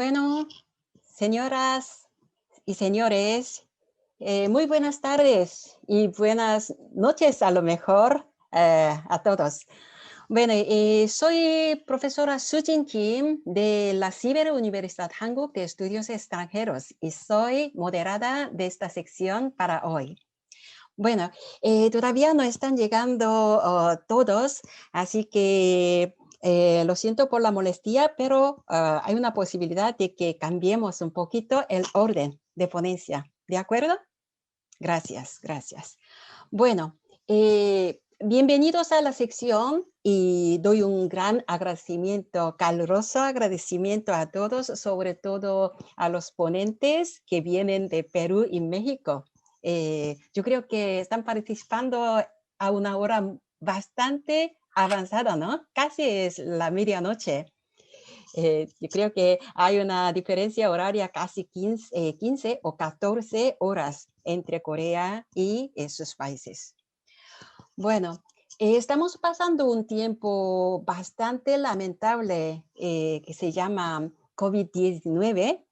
Bueno, señoras y señores, muy buenas tardes y buenas noches a lo mejor a todos. Bueno, soy profesora Sujin Kim de la Ciberuniversidad Hanguk de Estudios Extranjeros y soy moderada de esta sección para hoy. Bueno, todavía no están llegando todos, así que lo siento por la molestia, pero hay una posibilidad de que cambiemos un poquito el orden de ponencia. ¿De acuerdo? Gracias, gracias. Bueno, bienvenidos a la sección y doy un gran agradecimiento, caluroso agradecimiento a todos, sobre todo a los ponentes que vienen de Perú y México. Yo creo que están participando a una hora bastante avanzada, ¿no? Casi es la medianoche. Yo creo que hay una diferencia horaria casi 15 o 14 horas entre Corea y esos países. Bueno, estamos pasando un tiempo bastante lamentable que se llama COVID-19,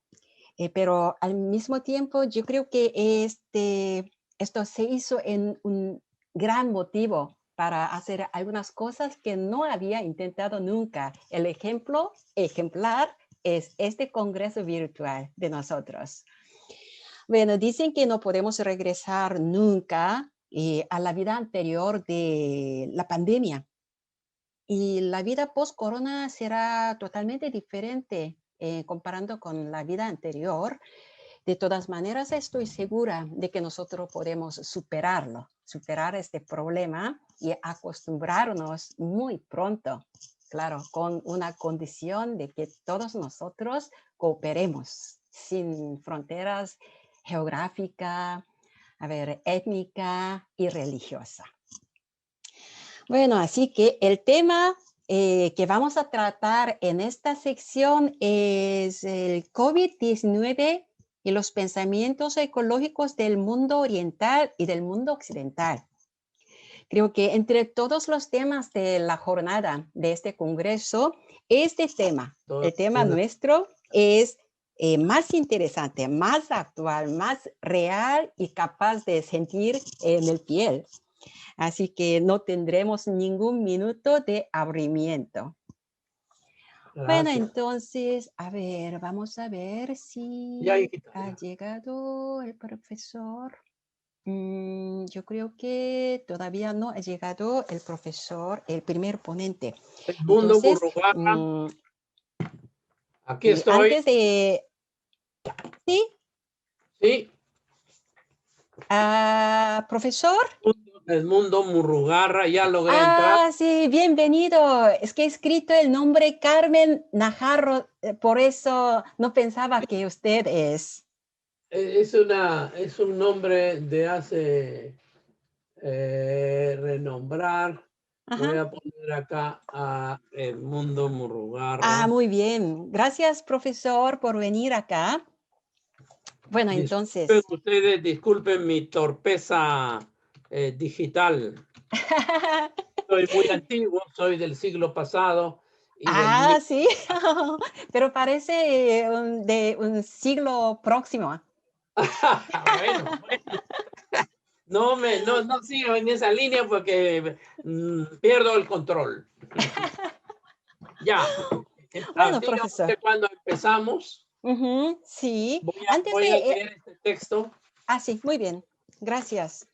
pero al mismo tiempo yo creo que esto se hizo en un gran motivo para hacer algunas cosas que no había intentado nunca. El ejemplo ejemplar es este congreso virtual de nosotros. Bueno, dicen que no podemos regresar nunca a la vida anterior de la pandemia. Y la vida post-corona será totalmente diferente comparando con la vida anterior. De todas maneras, estoy segura de que nosotros podemos superarlo, superar este problema y acostumbrarnos muy pronto. Claro, con una condición de que todos nosotros cooperemos sin fronteras geográfica, étnica y religiosa. Bueno, así que el tema que vamos a tratar en esta sección es el COVID-19 y los pensamientos ecológicos del mundo oriental y del mundo occidental. Creo que entre todos los temas de la jornada de este congreso, este tema, el tema nuestro, es más interesante, más actual, más real y capaz de sentir en el piel. Así que no tendremos ningún minuto de aburrimiento. Gracias. Bueno, entonces, vamos a ver si ha llegado el profesor. Yo creo que todavía no ha llegado el profesor, el primer ponente. Edmundo Murrugarra. Aquí estoy. Antes de... ¿Sí? Sí. ¿Profesor? Edmundo Murrugarra, ya logré entrar. Sí, bienvenido. Es que he escrito el nombre Carmen Najarro, por eso no pensaba que usted es. Es un nombre de hace renombrar. Ajá. Voy a poner acá a Edmundo Murrugarra. Muy bien. Gracias, profesor, por venir acá. Bueno, entonces. Disculpen mi torpeza digital. Soy muy antiguo, soy del siglo pasado. Y sí, pero parece de un siglo próximo. Bueno. No sigo en esa línea porque pierdo el control. Ya. Bueno, profesor. Cuando empezamos. Sí. Voy a leer este texto. Sí, muy bien. Gracias.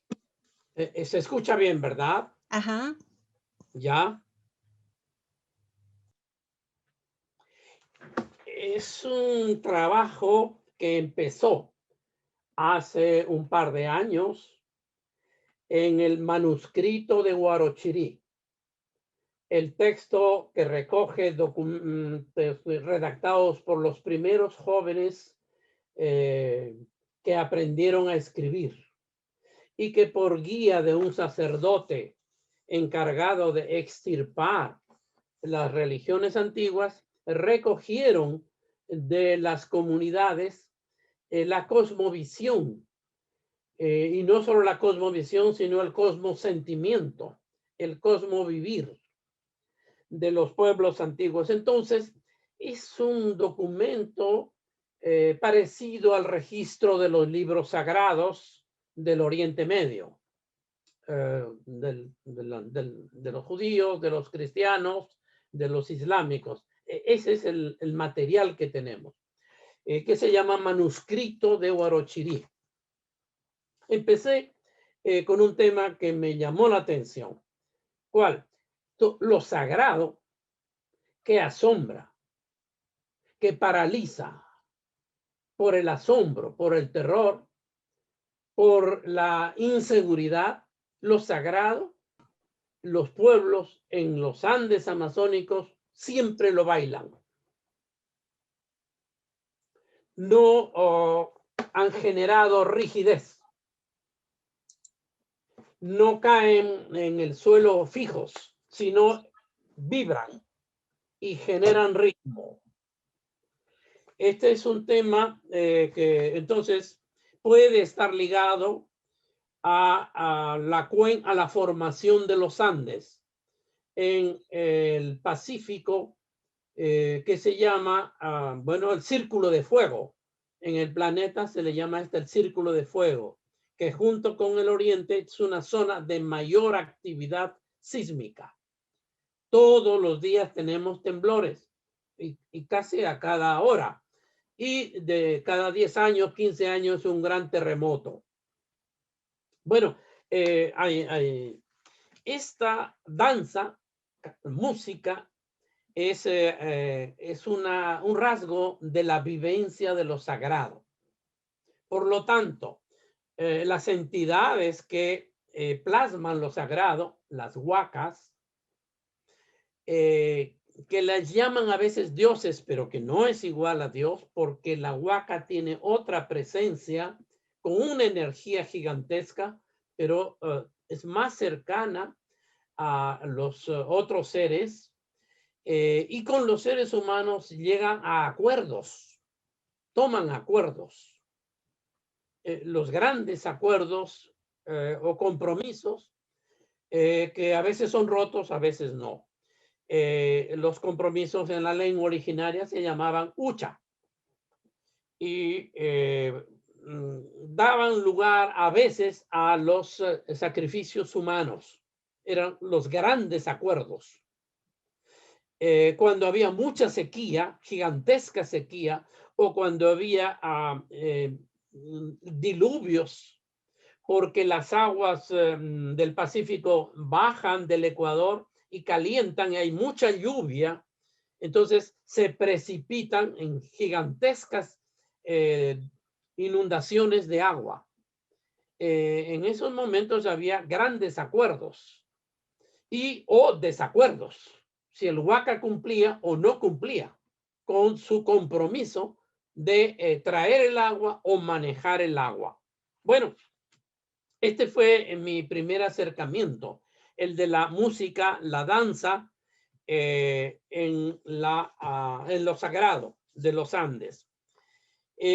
Se escucha bien, ¿verdad? Ajá. Ya. Es un trabajo que empezó hace un par de años en el manuscrito de Huarochirí. El texto que recoge redactados por los primeros jóvenes que aprendieron a escribir y que por guía de un sacerdote encargado de extirpar las religiones antiguas, recogieron de las comunidades la cosmovisión, y no solo la cosmovisión, sino el cosmosentimiento, el cosmovivir de los pueblos antiguos. Entonces, es un documento parecido al registro de los libros sagrados del Oriente Medio, de los judíos, de los cristianos, de los islámicos. Ese es el material que tenemos, que se llama Manuscrito de Huarochirí. Empecé con un tema que me llamó la atención. ¿Cuál? Lo sagrado que asombra, que paraliza por el asombro, por el terror, por la inseguridad, lo sagrado, los pueblos en los Andes amazónicos siempre lo bailan. No han generado rigidez. No caen en el suelo fijos, sino vibran y generan ritmo. Este es un tema que entonces puede estar ligado a la formación de los Andes en el Pacífico, que se llama, bueno, el Círculo de Fuego. En el planeta se le llama el Círculo de Fuego, que junto con el Oriente es una zona de mayor actividad sísmica. Todos los días tenemos temblores y casi a cada hora. Y de cada 10 años, 15 años, un gran terremoto. Bueno, esta danza, música, es un rasgo de la vivencia de lo sagrado. Por lo tanto, las entidades que plasman lo sagrado, las huacas, que las llaman a veces dioses, pero que no es igual a Dios, porque la huaca tiene otra presencia con una energía gigantesca, pero es más cercana a los otros seres, y con los seres humanos llegan a acuerdos, toman acuerdos, los grandes acuerdos o compromisos que a veces son rotos, a veces no. Los compromisos en la lengua originaria se llamaban ucha y daban lugar a veces a los sacrificios humanos. Eran los grandes acuerdos. Cuando había mucha sequía, gigantesca sequía, o cuando había diluvios, porque las aguas del Pacífico bajan del Ecuador y calientan y hay mucha lluvia, entonces se precipitan en gigantescas inundaciones de agua. En esos momentos había grandes acuerdos o desacuerdos, si el huaca cumplía o no cumplía con su compromiso de traer el agua o manejar el agua. Bueno, este fue mi primer acercamiento, el de la música, la danza en lo sagrado de los Andes.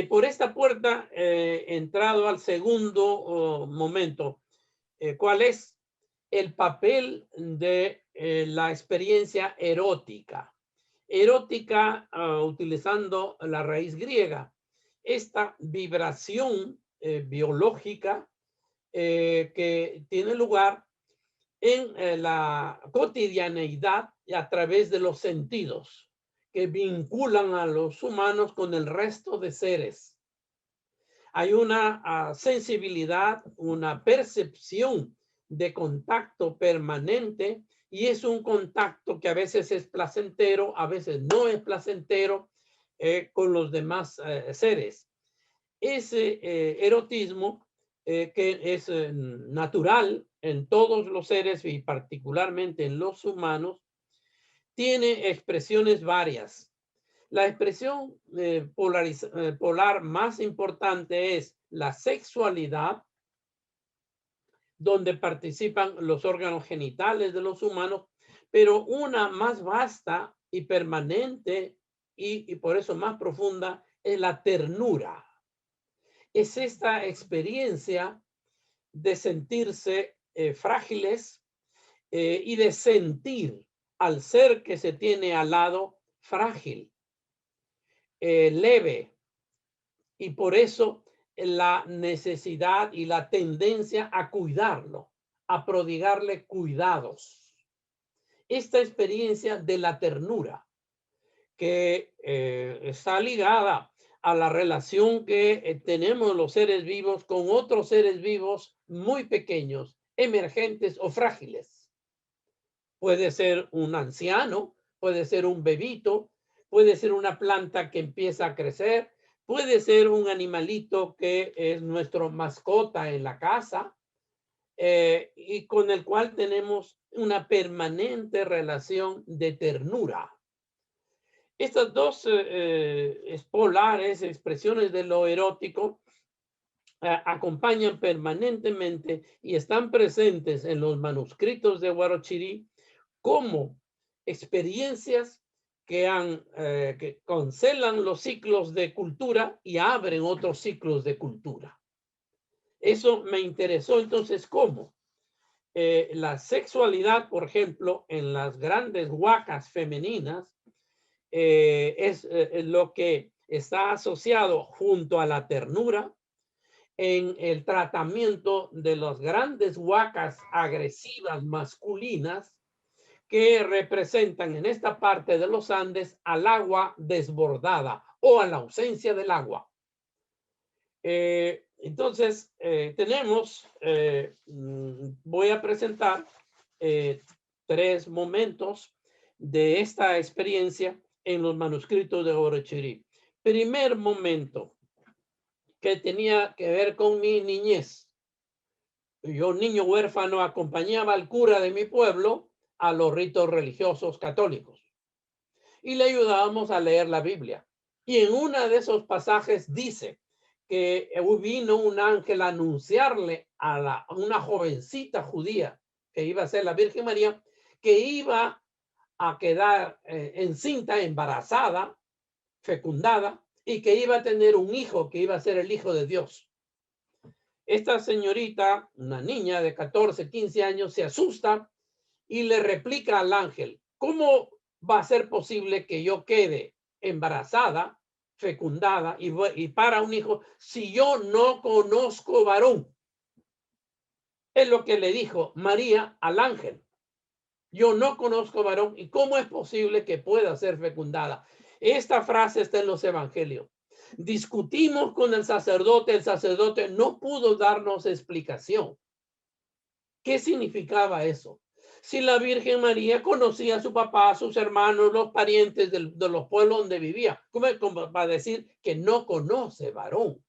Por esta puerta he entrado al segundo momento. ¿Cuál es el papel de la experiencia erótica? Erótica, utilizando la raíz griega. Esta vibración biológica que tiene lugar en la cotidianeidad y a través de los sentidos que vinculan a los humanos con el resto de seres. Hay una sensibilidad, una percepción de contacto permanente, y es un contacto que a veces es placentero, a veces no es placentero con los demás seres. Ese erotismo que es natural en todos los seres y particularmente en los humanos, tiene expresiones varias. La expresión polar más importante es la sexualidad, donde participan los órganos genitales de los humanos, pero una más vasta y permanente y por eso más profunda es la ternura. Es esta experiencia de sentirse frágiles y de sentir al ser que se tiene al lado frágil. leve, y por eso la necesidad y la tendencia a cuidarlo, a prodigarle cuidados. Esta experiencia de la ternura que está ligada a la relación que tenemos los seres vivos con otros seres vivos muy pequeños, emergentes o frágiles. Puede ser un anciano, puede ser un bebito, puede ser una planta que empieza a crecer, puede ser un animalito que es nuestro mascota en la casa y con el cual tenemos una permanente relación de ternura. Estas dos polares expresiones de lo erótico acompañan permanentemente y están presentes en los manuscritos de Huarochirí como experiencias que cancelan los ciclos de cultura y abren otros ciclos de cultura. Eso me interesó entonces cómo la sexualidad, por ejemplo, en las grandes huacas femeninas, es lo que está asociado junto a la ternura en el tratamiento de las grandes huacas agresivas masculinas que representan en esta parte de los Andes al agua desbordada o a la ausencia del agua. Entonces, voy a presentar 3 momentos de esta experiencia en los manuscritos de Huarochirí. Primer momento, que tenía que ver con mi niñez. Yo, niño huérfano, acompañaba al cura de mi pueblo a los ritos religiosos católicos y le ayudábamos a leer la Biblia. Y en uno de esos pasajes dice que vino un ángel a anunciarle a una jovencita judía que iba a ser la Virgen María, que iba a quedar encinta, embarazada, fecundada, y que iba a tener un hijo que iba a ser el Hijo de Dios. Esta señorita, una niña de 14, 15 años, se asusta y le replica al ángel: ¿cómo va a ser posible que yo quede embarazada, fecundada y para un hijo si yo no conozco varón? Es lo que le dijo María al ángel. Yo no conozco varón, ¿y cómo es posible que pueda ser fecundada? Esta frase está en los evangelios. Discutimos con el sacerdote no pudo darnos explicación. ¿Qué significaba eso? Si la Virgen María conocía a su papá, a sus hermanos, los parientes de los pueblos donde vivía, ¿cómo va a decir que no conoce varón?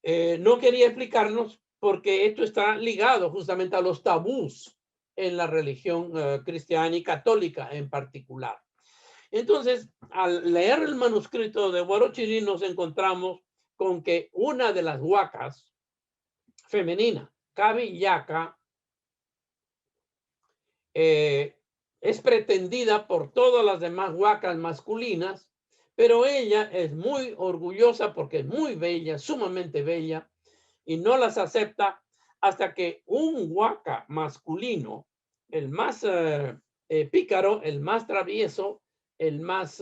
No quería explicarnos porque esto está ligado justamente a los tabús en la religión cristiana y católica en particular. Entonces, al leer el manuscrito de Huarochirí nos encontramos con que una de las huacas femenina, Cabillaca, es pretendida por todas las demás huacas masculinas, pero ella es muy orgullosa porque es muy bella, sumamente bella, y no las acepta hasta que un huaca masculino, el más pícaro, el más travieso, el más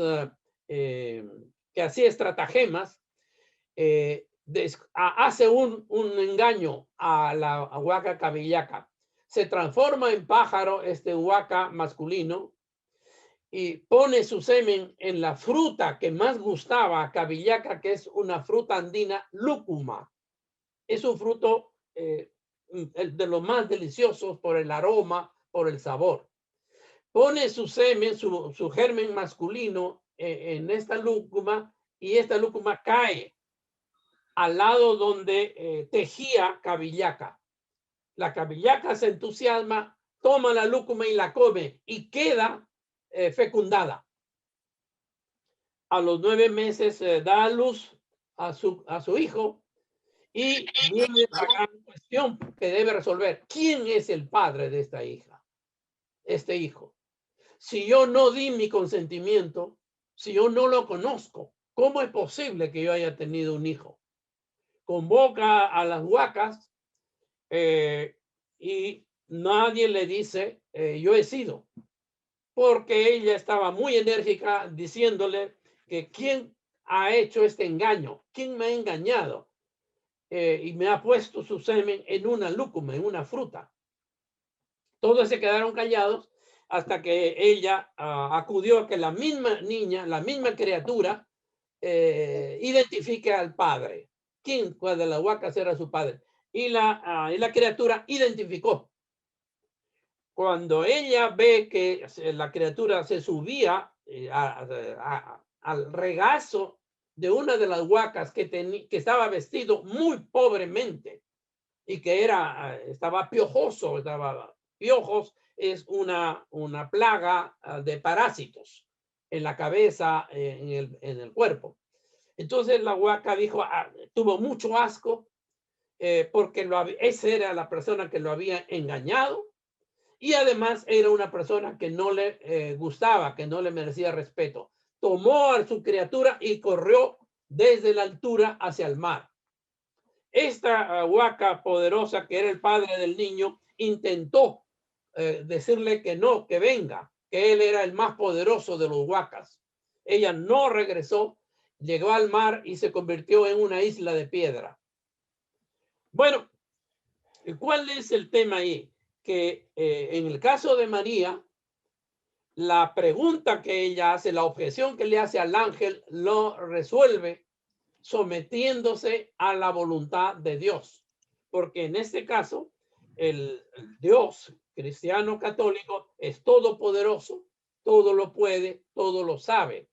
que hacía estratagemas, hace un engaño a la huaca Cabillaca. Se transforma en pájaro este huaca masculino y pone su semen en la fruta que más gustaba a Cabillaca, que es una fruta andina, lúcuma. Es un fruto de los más deliciosos por el aroma, por el sabor. Pone su semen, su germen masculino en esta lúcuma y esta lúcuma cae al lado donde tejía Cabillaca. La Cabillaca se entusiasma, toma la lúcuma y la come y queda fecundada. A los 9 meses da a luz a su hijo y viene la gran cuestión que debe resolver. ¿Quién es el padre de esta hija? Este hijo. Si yo no di mi consentimiento, si yo no lo conozco, ¿cómo es posible que yo haya tenido un hijo? Convoca a las huacas y nadie le dice yo he sido, porque ella estaba muy enérgica diciéndole que quién ha hecho este engaño, quién me ha engañado y me ha puesto su semen en una lúcuma, en una fruta. Todos se quedaron callados hasta que ella acudió a que la misma niña, la misma criatura, identifique al padre. ¿Quién? Pues de las huacas era su padre. Y la criatura identificó. Cuando ella ve que la criatura se subía al regazo de una de las huacas que estaba vestido muy pobremente y que estaba piojoso, piojos es una plaga de parásitos en la cabeza, en el cuerpo. Entonces la huaca dijo, tuvo mucho asco porque esa era la persona que lo había engañado y además era una persona que no le gustaba, que no le merecía respeto. Tomó a su criatura y corrió desde la altura hacia el mar. Esta huaca poderosa, que era el padre del niño, intentó decirle que no, que venga, que él era el más poderoso de los huacas. Ella no regresó, llegó al mar y se convirtió en una isla de piedra. Bueno, ¿cuál es el tema ahí? Que en el caso de María, la pregunta que ella hace, la objeción que le hace al ángel, lo resuelve sometiéndose a la voluntad de Dios. Porque en este caso, el Dios cristiano católico es todopoderoso, todo lo puede, todo lo sabe.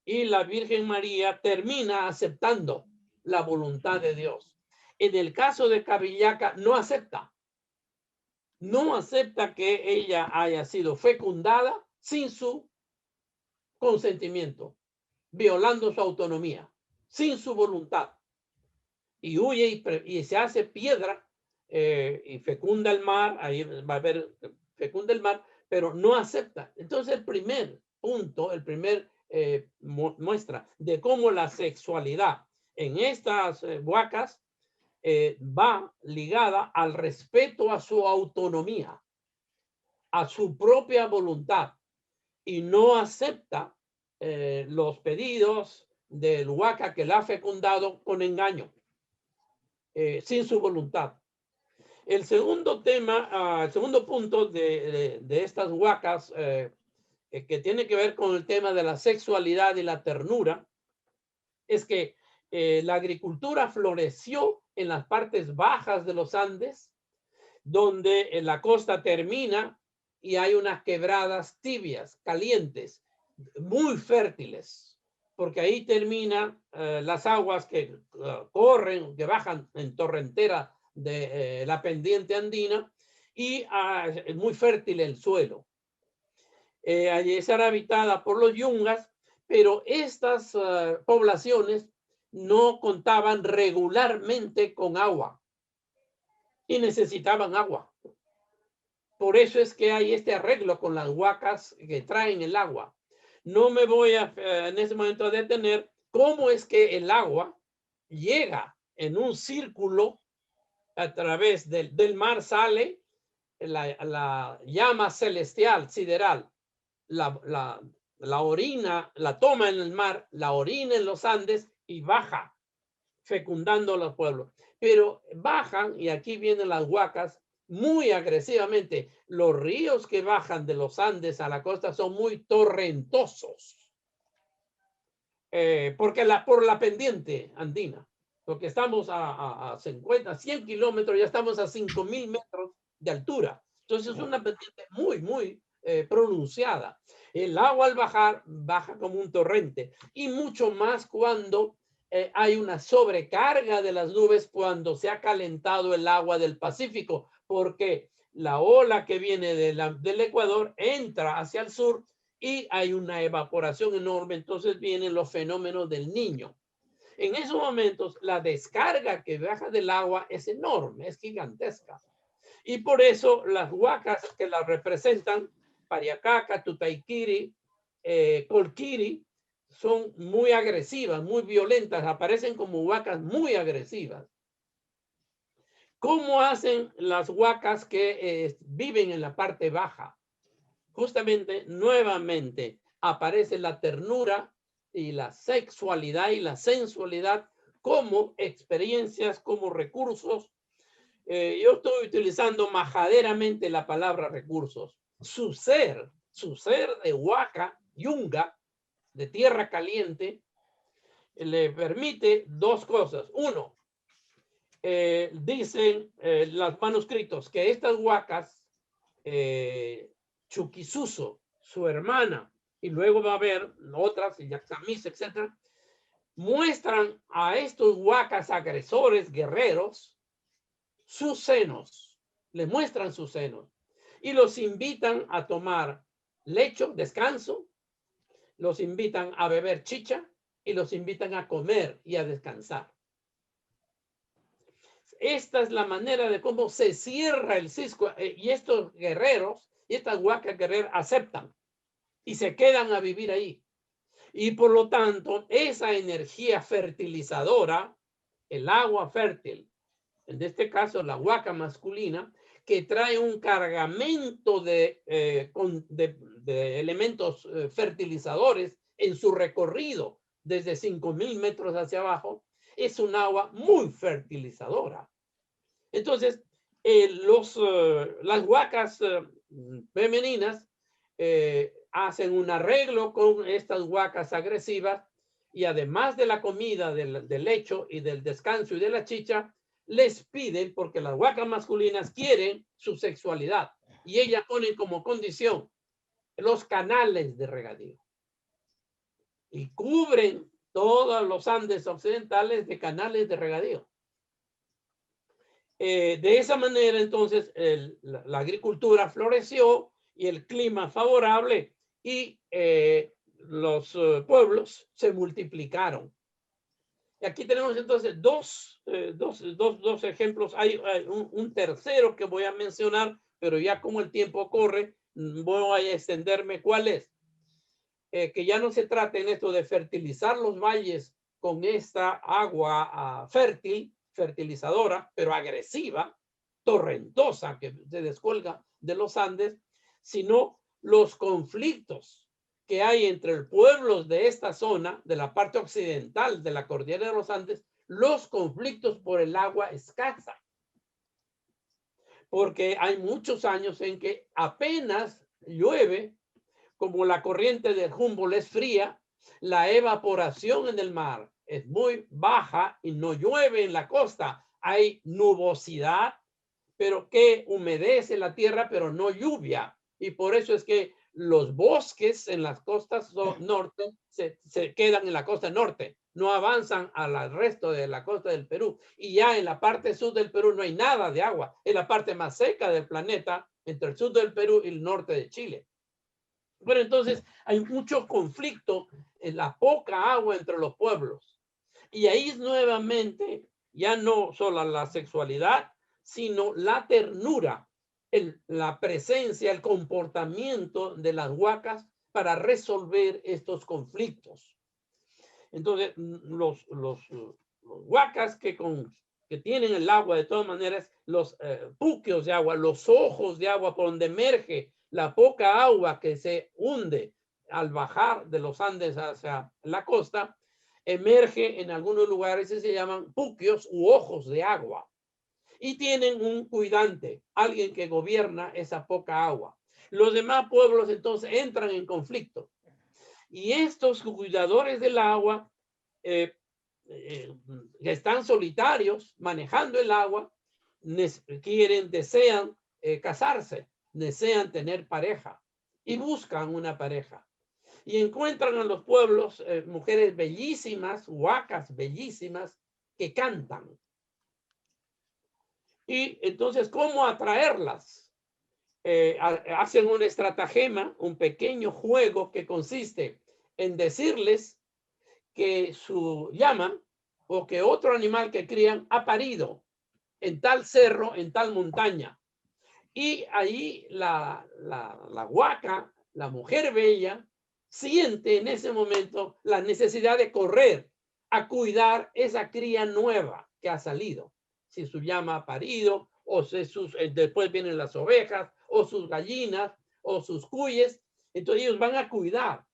Y la Virgen María termina aceptando la voluntad de Dios. En el caso de Cabillaca, no acepta que ella haya sido fecundada sin su consentimiento, violando su autonomía, sin su voluntad. Y huye y se hace piedra y fecunda el mar, ahí va a haber, fecunda el mar, pero no acepta. Entonces el primer punto, el primer muestra de cómo la sexualidad en estas huacas va ligada al respeto a su autonomía, a su propia voluntad, y no acepta los pedidos del huaca que la ha fecundado con engaño, sin su voluntad. El segundo tema, el segundo punto de estas huacas que tiene que ver con el tema de la sexualidad y la ternura, es que la agricultura floreció en las partes bajas de los Andes, donde la costa termina y hay unas quebradas tibias, calientes, muy fértiles, porque ahí terminan las aguas que corren, que bajan en torrentera de la pendiente andina, y es muy fértil el suelo. Allí era habitada por los yungas, pero estas poblaciones no contaban regularmente con agua y necesitaban agua. Por eso es que hay este arreglo con las huacas que traen el agua. No me voy en ese momento a detener cómo es que el agua llega en un círculo a través del mar, sale la llama celestial, sideral, la orina, la toma en el mar, la orina en los Andes y baja, fecundando a los pueblos. Pero bajan, y aquí vienen las huacas, muy agresivamente. Los ríos que bajan de los Andes a la costa son muy torrentosos. Porque por la pendiente andina, porque estamos a 50, 100 kilómetros, ya estamos a 5,000 metros de altura. Entonces es una pendiente muy, muy pronunciada. El agua al bajar, baja como un torrente, y mucho más cuando hay una sobrecarga de las nubes, cuando se ha calentado el agua del Pacífico, porque la ola que viene del Ecuador entra hacia el sur y hay una evaporación enorme. Entonces vienen los fenómenos del Niño. En esos momentos la descarga que baja del agua es enorme, es gigantesca, y por eso las huacas que la representan, Pariacaca, Tutaiquiri, Colquiri, son muy agresivas, muy violentas, aparecen como huacas muy agresivas. ¿Cómo hacen las huacas que viven en la parte baja? Justamente, nuevamente, aparece la ternura y la sexualidad y la sensualidad como experiencias, como recursos. Yo estoy utilizando majaderamente la palabra recursos. Su ser de huaca, yunga, de tierra caliente, le permite dos cosas. Uno, dicen los manuscritos que estas huacas, Chukisuso, su hermana, y luego va a haber otras, Yaxamis, etcétera, muestran a estos huacas agresores, guerreros, sus senos, les muestran sus senos y los invitan a tomar lecho, descanso, los invitan a beber chicha y los invitan a comer y a descansar. Esta es la manera de cómo se cierra el cisco, y estos guerreros y estas huacas guerreras aceptan y se quedan a vivir ahí. Y por lo tanto, esa energía fertilizadora, el agua fértil, en este caso la huaca masculina, que trae un cargamento de elementos fertilizadores en su recorrido desde 5,000 metros hacia abajo, es un agua muy fertilizadora. Entonces, las huacas femeninas hacen un arreglo con estas huacas agresivas y además de la comida, del lecho y del descanso y de la chicha, les piden, porque las huacas masculinas quieren su sexualidad y ellas ponen como condición los canales de regadío y cubren todos los Andes occidentales de canales de regadío. De esa manera, entonces, la agricultura floreció y el clima favorable y los pueblos se multiplicaron. Y aquí tenemos entonces dos ejemplos. Hay un tercero que voy a mencionar, pero ya como el tiempo corre, voy a extenderme. ¿Cuál es? Que ya no se trata en esto de fertilizar los valles con esta agua fertilizadora, pero agresiva, torrentosa, que se descuelga de los Andes, sino los conflictos que hay entre el pueblo de esta zona, de la parte occidental de la cordillera de los Andes, los conflictos por el agua escasa. Porque hay muchos años en que apenas llueve, como la corriente del Humboldt es fría, la evaporación en el mar es muy baja y no llueve en la costa. Hay nubosidad, pero que humedece la tierra, pero no lluvia. Y por eso es que los bosques en las costas norte se quedan en la costa norte, no avanzan al resto de la costa del Perú. Y ya en la parte sur del Perú no hay nada de agua. Es la parte más seca del planeta, entre el sur del Perú y el norte de Chile. Bueno, entonces hay mucho conflicto en la poca agua entre los pueblos. Y ahí es nuevamente ya no solo la sexualidad, sino la ternura, la presencia, el comportamiento de las huacas para resolver estos conflictos. Entonces, los huacas que tienen el agua de todas maneras, los puquios de agua, los ojos de agua por donde emerge la poca agua que se hunde al bajar de los Andes hacia la costa, emerge en algunos lugares y se llaman puquios u ojos de agua. Y tienen un cuidante, alguien que gobierna esa poca agua. Los demás pueblos entonces entran en conflicto. Y estos cuidadores del agua que están solitarios manejando el agua, desean casarse, desean tener pareja y buscan una pareja. Y encuentran en los pueblos mujeres bellísimas, huacas bellísimas, que cantan. Y entonces, ¿cómo atraerlas? Hacen un estratagema, un pequeño juego que consiste en decirles que su llama o que otro animal que crían ha parido en tal cerro, en tal montaña. Y ahí la huaca, la mujer bella, siente en ese momento la necesidad de correr a cuidar esa cría nueva que ha salido. Si su llama ha parido, o si después vienen las ovejas, o sus gallinas, o sus cuyes, entonces ellos van a cuidar.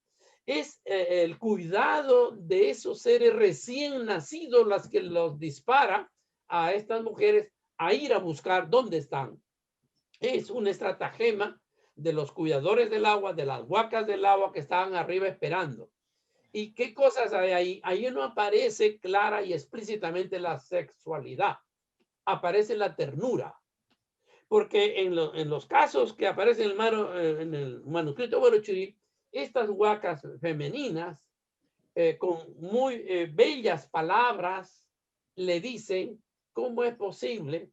es el cuidado de esos seres recién nacidos las que los dispara a estas mujeres a ir a buscar dónde están. Es un estratagema de los cuidadores del agua, de las huacas del agua que estaban arriba esperando. ¿Y qué cosas hay ahí? Ahí no aparece clara y explícitamente la sexualidad. Aparece la ternura. Porque en los casos que aparecen en el manuscrito Huarochirí, estas huacas femeninas, con muy bellas palabras, le dicen, ¿cómo es posible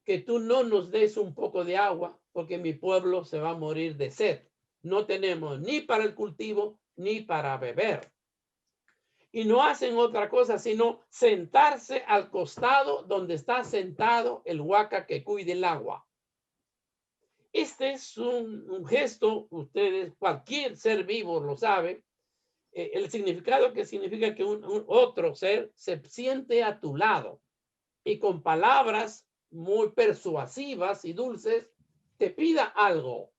que tú no nos des un poco de agua? Porque mi pueblo se va a morir de sed. No tenemos ni para el cultivo ni para beber. Y no hacen otra cosa sino sentarse al costado donde está sentado el huaca que cuide el agua. Este es un gesto, ustedes, cualquier ser vivo lo sabe, el significado que significa que un otro ser se siente a tu lado y con palabras muy persuasivas y dulces te pida algo.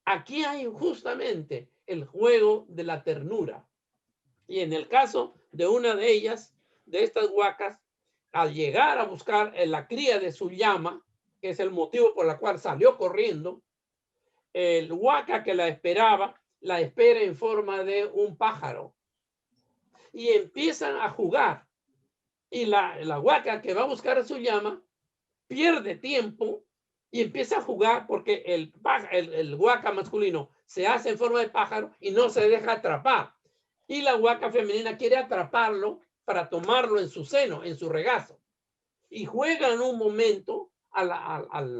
Aquí hay justamente el juego de la ternura. Y en el caso de una de ellas, de estas huacas, al llegar a buscar la cría de su llama, que es el motivo por el cual salió corriendo, el huaca que la espera en forma de un pájaro. Y empiezan a jugar. Y la huaca que va a buscar a su llama pierde tiempo y empieza a jugar porque el huaca masculino se hace en forma de pájaro y no se deja atrapar. Y la huaca femenina quiere atraparlo para tomarlo en su seno, en su regazo. Y juegan un momento al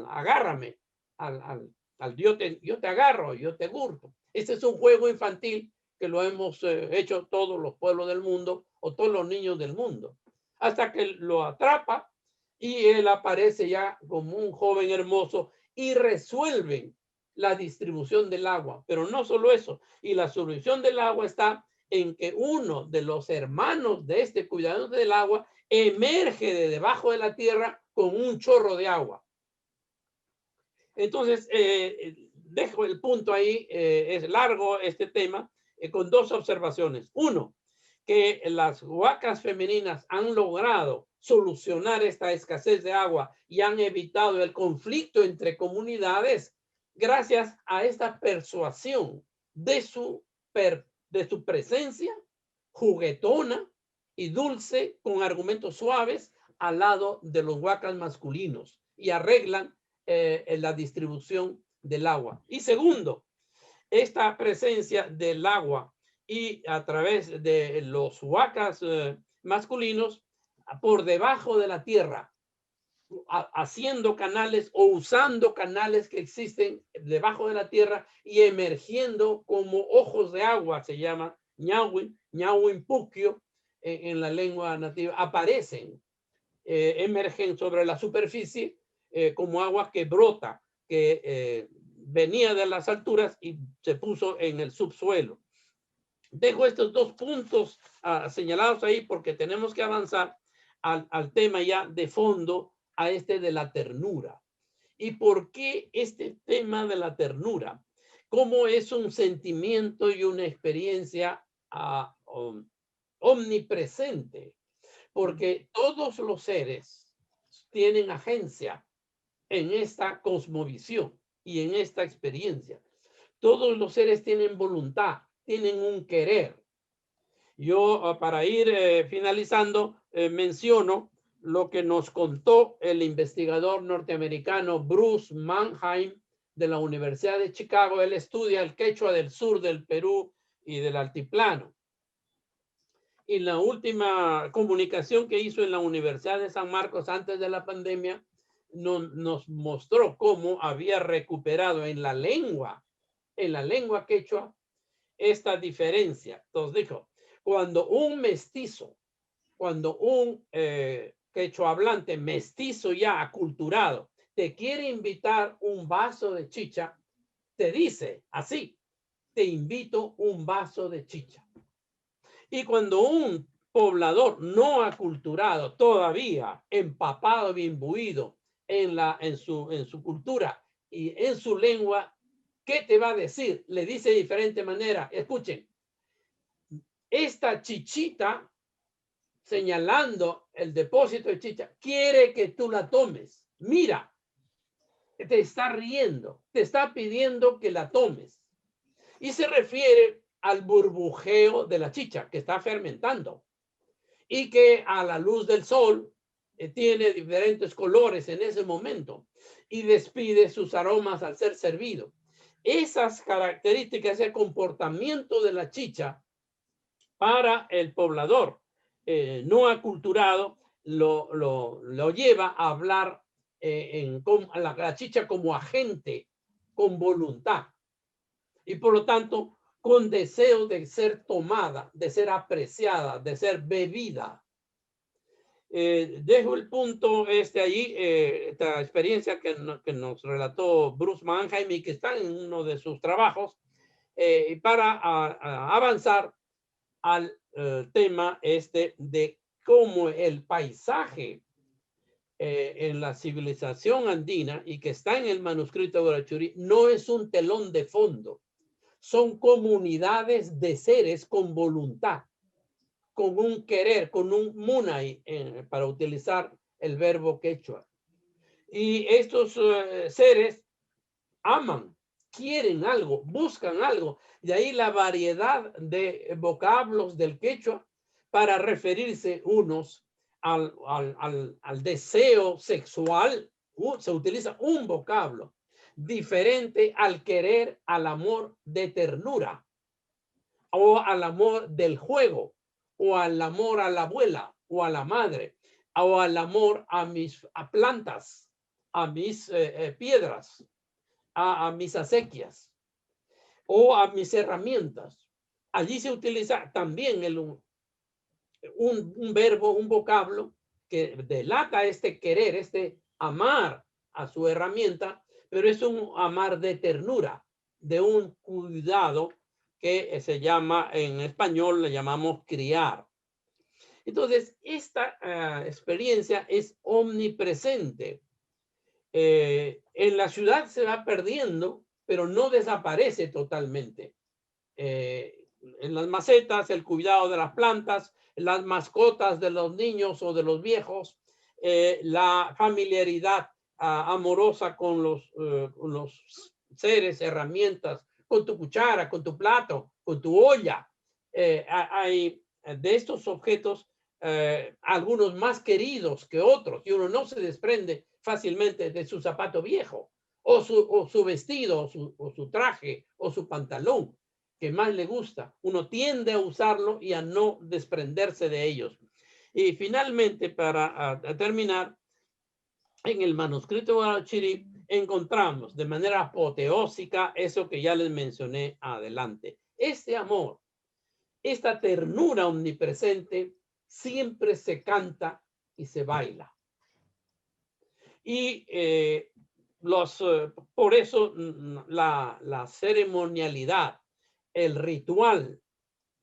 agárrame, al yo te agarro, yo te gurto. Este es un juego infantil que lo hemos hecho todos los pueblos del mundo o todos los niños del mundo. Hasta que lo atrapa y él aparece ya como un joven hermoso y resuelven la distribución del agua. Pero no solo eso, y la solución del agua está en que uno de los hermanos de este cuidador del agua emerge de debajo de la tierra con un chorro de agua. Entonces, dejo el punto ahí, es largo este tema, con dos observaciones. Uno, que las huacas femeninas han logrado solucionar esta escasez de agua y han evitado el conflicto entre comunidades gracias a esta persuasión de su presencia juguetona y dulce con argumentos suaves al lado de los huacas masculinos y arreglan la distribución del agua. Y segundo, esta presencia del agua y a través de los huacas masculinos por debajo de la tierra, haciendo canales o usando canales que existen debajo de la tierra y emergiendo como ojos de agua, se llama ñawin puquio en la lengua nativa, aparecen, emergen sobre la superficie como agua que brota, que venía de las alturas y se puso en el subsuelo. Dejo estos dos puntos señalados ahí porque tenemos que avanzar al tema ya de fondo, a este de la ternura. ¿Y por qué este tema de la ternura? ¿Cómo es un sentimiento y una experiencia omnipresente? Porque todos los seres tienen agencia en esta cosmovisión y en esta experiencia. Todos los seres tienen voluntad, tienen un querer. Yo, para ir finalizando, menciono lo que nos contó el investigador norteamericano Bruce Mannheim de la Universidad de Chicago. Él estudia el quechua del sur del Perú y del altiplano. Y la última comunicación que hizo en la Universidad de San Marcos antes de la pandemia nos mostró cómo había recuperado en la lengua quechua esta diferencia. Entonces dijo, cuando un mestizo, cuando un quechua hablante mestizo ya aculturado te quiere invitar un vaso de chicha, te dice así, te invito un vaso de chicha. Y cuando un poblador no aculturado, todavía empapado y imbuido en su cultura y en su lengua, ¿qué te va a decir? Le dice de diferente manera. Escuchen, esta chichita, señalando el depósito de chicha, quiere que tú la tomes. Mira, te está riendo, te está pidiendo que la tomes. Y se refiere al burbujeo de la chicha que está fermentando y que a la luz del sol tiene diferentes colores en ese momento y despide sus aromas al ser servido. Esas características, ese comportamiento de la chicha para el poblador no aculturado lo lleva a hablar a la chicha como agente con voluntad y por lo tanto con deseo de ser tomada, de ser apreciada, de ser bebida. Dejo el punto allí, esta experiencia que nos relató Bruce Mannheim y que está en uno de sus trabajos, para avanzar al tema de cómo el paisaje en la civilización andina y que está en el manuscrito de Guarachuri no es un telón de fondo, son comunidades de seres con voluntad, con un querer, con un munay, para utilizar el verbo quechua. Y estos seres aman, quieren algo, buscan algo. De ahí la variedad de vocablos del quechua para referirse unos al deseo sexual. Se utiliza un vocablo diferente al querer, al amor de ternura o al amor del juego o al amor a la abuela o a la madre o al amor a plantas, a mis piedras, a mis acequias o a mis herramientas. Allí se utiliza también un verbo, un vocablo que delata este querer, este amar a su herramienta, pero es un amar de ternura, de un cuidado que se llama, en español le llamamos criar. Entonces, esta experiencia es omnipresente. En la ciudad se va perdiendo, pero no desaparece totalmente. En las macetas, el cuidado de las plantas, las mascotas de los niños o de los viejos, la familiaridad amorosa con los seres, herramientas, con tu cuchara, con tu plato, con tu olla. Hay de estos objetos algunos más queridos que otros y uno no se desprende fácilmente de su zapato viejo o su vestido o su traje o su pantalón que más le gusta. Uno tiende a usarlo y a no desprenderse de ellos. Y finalmente, para terminar, en el manuscrito de Guarachiri encontramos de manera apoteósica eso que ya les mencioné adelante. Este amor, esta ternura omnipresente, siempre se canta y se baila. Y por eso la ceremonialidad, el ritual,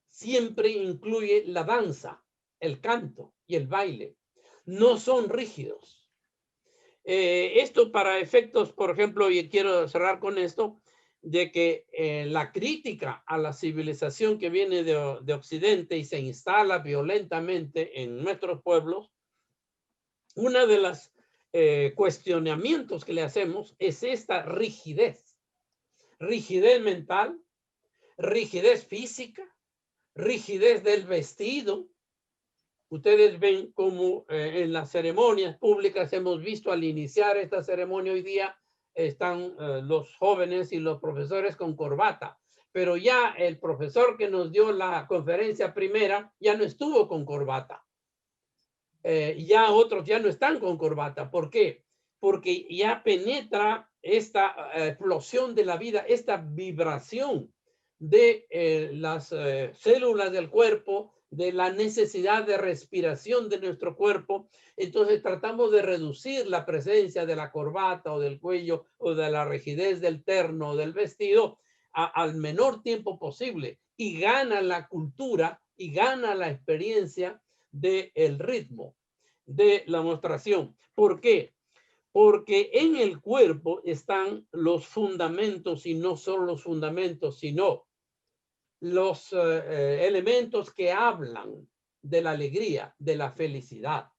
siempre incluye la danza, el canto y el baile. No son rígidos. Esto para efectos, por ejemplo, y quiero cerrar con esto, de que la crítica a la civilización que viene de Occidente y se instala violentamente en nuestros pueblos, una de las cuestionamientos que le hacemos es esta rigidez. Rigidez mental, rigidez física, rigidez del vestido. Ustedes ven como en las ceremonias públicas hemos visto al iniciar esta ceremonia hoy día están los jóvenes y los profesores con corbata, pero ya el profesor que nos dio la conferencia primera ya no estuvo con corbata. Ya otros ya no están con corbata. ¿Por qué? Porque ya penetra esta explosión de la vida, esta vibración de las células del cuerpo, de la necesidad de respiración de nuestro cuerpo. Entonces tratamos de reducir la presencia de la corbata o del cuello o de la rigidez del terno o del vestido al menor tiempo posible y gana la cultura y gana la experiencia del ritmo, de la mostración. ¿Por qué? Porque en el cuerpo están los fundamentos y no solo los fundamentos, sino los elementos que hablan de la alegría, de la felicidad.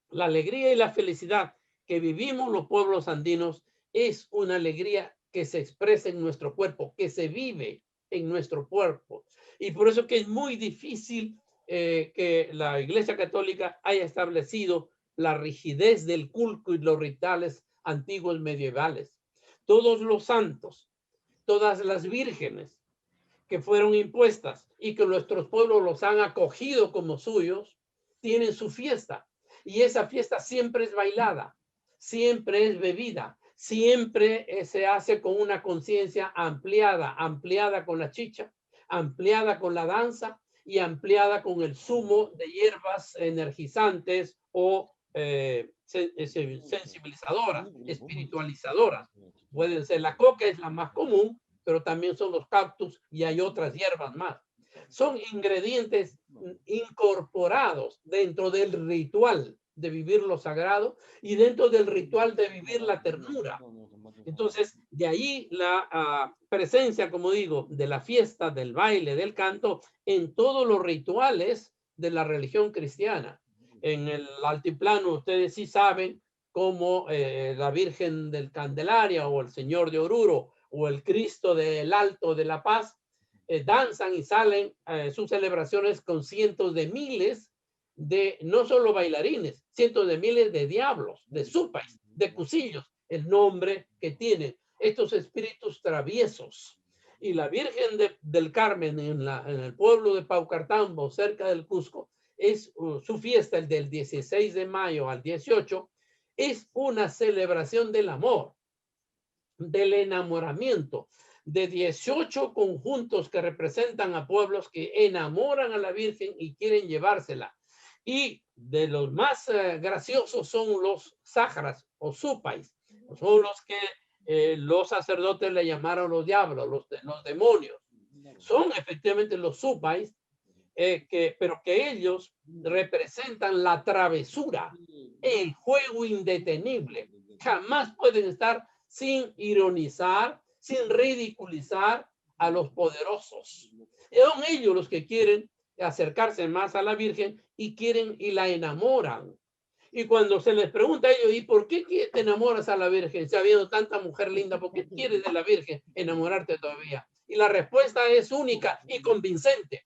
La alegría y la felicidad que vivimos los pueblos andinos es una alegría que se expresa en nuestro cuerpo, que se vive en nuestro cuerpo. Y por eso que es muy difícil que la Iglesia Católica haya establecido la rigidez del culto y los rituales antiguos medievales. Todos los santos, todas las vírgenes que fueron impuestas y que nuestros pueblos los han acogido como suyos, tienen su fiesta. Y esa fiesta siempre es bailada, siempre es bebida, siempre se hace con una conciencia ampliada, ampliada con la chicha, ampliada con la danza y ampliada con el zumo de hierbas energizantes o sensibilizadoras, espiritualizadoras. Pueden ser la coca, es la más común, pero también son los cactus y hay otras hierbas más. Son ingredientes incorporados dentro del ritual de vivir lo sagrado y dentro del ritual de vivir la ternura. Entonces, de ahí la presencia, como digo, de la fiesta, del baile, del canto, en todos los rituales de la religión cristiana. En el altiplano, ustedes sí saben cómo la Virgen del Candelaria o el Señor de Oruro o el Cristo del Alto de la Paz danzan y salen sus celebraciones con cientos de miles de no solo bailarines, cientos de miles de diablos, de supais, de cusillos, el nombre que tienen estos espíritus traviesos. Y la Virgen del Carmen en el pueblo de Paucartambo, cerca del Cusco, es su fiesta, el del 16 de mayo al 18, es una celebración del amor, del enamoramiento, de 18 conjuntos que representan a pueblos que enamoran a la Virgen y quieren llevársela. Y de los más graciosos son los sáharas o supais, son los que los sacerdotes le llamaron los diablos, los demonios. Son efectivamente los supais, pero que ellos representan la travesura, el juego indetenible. Jamás pueden estar sin ironizar, sin ridiculizar a los poderosos. Son ellos los que quieren acercarse más a la Virgen y quieren y la enamoran. Y cuando se les pregunta a ellos, ¿y por qué te enamoras a la Virgen? Si habiendo tanta mujer linda, ¿por qué quieres de la Virgen enamorarte todavía? Y la respuesta es única y convincente.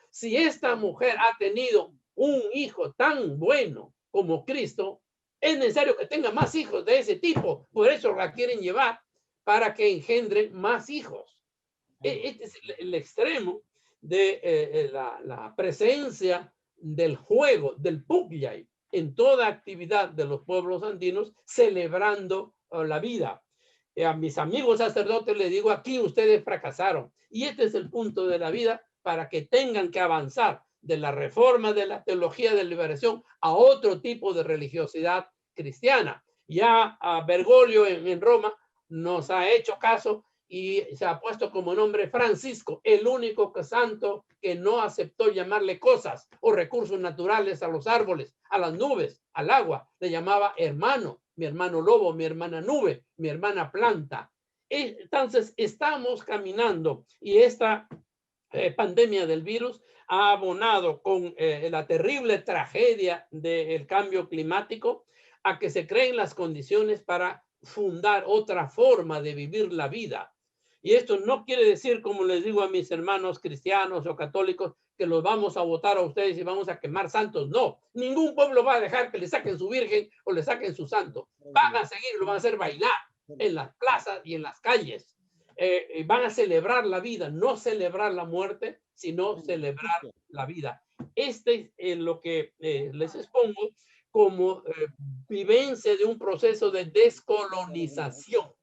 Si esta mujer ha tenido un hijo tan bueno como Cristo, es necesario que tenga más hijos de ese tipo. Por eso la quieren llevar para que engendre más hijos. Este es el extremo de la presencia del juego, del pugyay, en toda actividad de los pueblos andinos, celebrando la vida. A mis amigos sacerdotes les digo, aquí ustedes fracasaron. Y este es el punto de la vida para que tengan que avanzar de la reforma de la teología de liberación a otro tipo de religiosidad cristiana. Ya Bergoglio en Roma nos ha hecho caso y se ha puesto como nombre Francisco, el único santo que no aceptó llamarle cosas o recursos naturales a los árboles, a las nubes, al agua. Le llamaba hermano, mi hermano lobo, mi hermana nube, mi hermana planta. Entonces estamos caminando y esta pandemia del virus ha abonado con la terrible tragedia del cambio climático a que se creen las condiciones para fundar otra forma de vivir la vida. Y esto no quiere decir, como les digo a mis hermanos cristianos o católicos, que los vamos a votar a ustedes y vamos a quemar santos. No, ningún pueblo va a dejar que le saquen su virgen o le saquen su santo. Van a seguir, lo van a hacer bailar en las plazas y en las calles. Van a celebrar la vida, no celebrar la muerte, sino celebrar la vida. Este es lo que les expongo como vivencia de un proceso de descolonización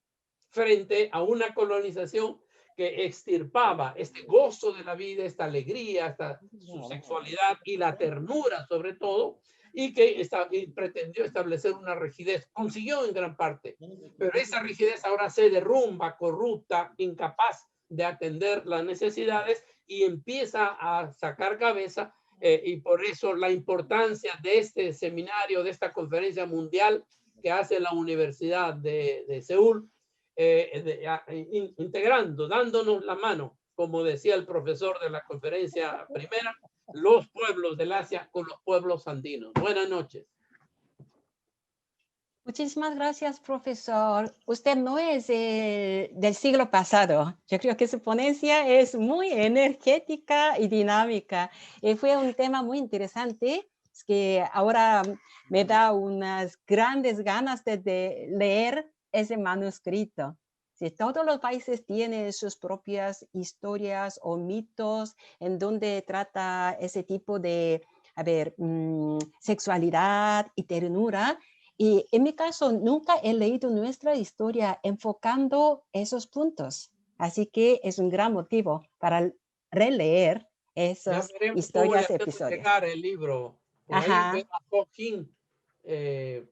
frente a una colonización que extirpaba este gozo de la vida, esta alegría, esta su sexualidad y la ternura sobre todo, y que pretendió establecer una rigidez. Consiguió en gran parte, pero esa rigidez ahora se derrumba, corrupta, incapaz de atender las necesidades y empieza a sacar cabeza. Y por eso la importancia de este seminario, de esta conferencia mundial que hace la Universidad de Seúl, integrando, dándonos la mano como decía el profesor de la conferencia primera, los pueblos del Asia con los pueblos andinos. Buenas noches. Muchísimas gracias, profesor. Usted no es del siglo pasado. Yo creo que su ponencia es muy energética y dinámica. Fue un tema muy interesante. Es que ahora me da unas grandes ganas de leer ese manuscrito. Si todos los países tienen sus propias historias o mitos en donde trata ese tipo de, sexualidad y ternura. Y en mi caso, nunca he leído nuestra historia enfocando esos puntos. Así que es un gran motivo para releer Ya esas veremos cómo le historias, hacemos episodios. llegar el libro. Por ahí Ajá. veo a Joaquín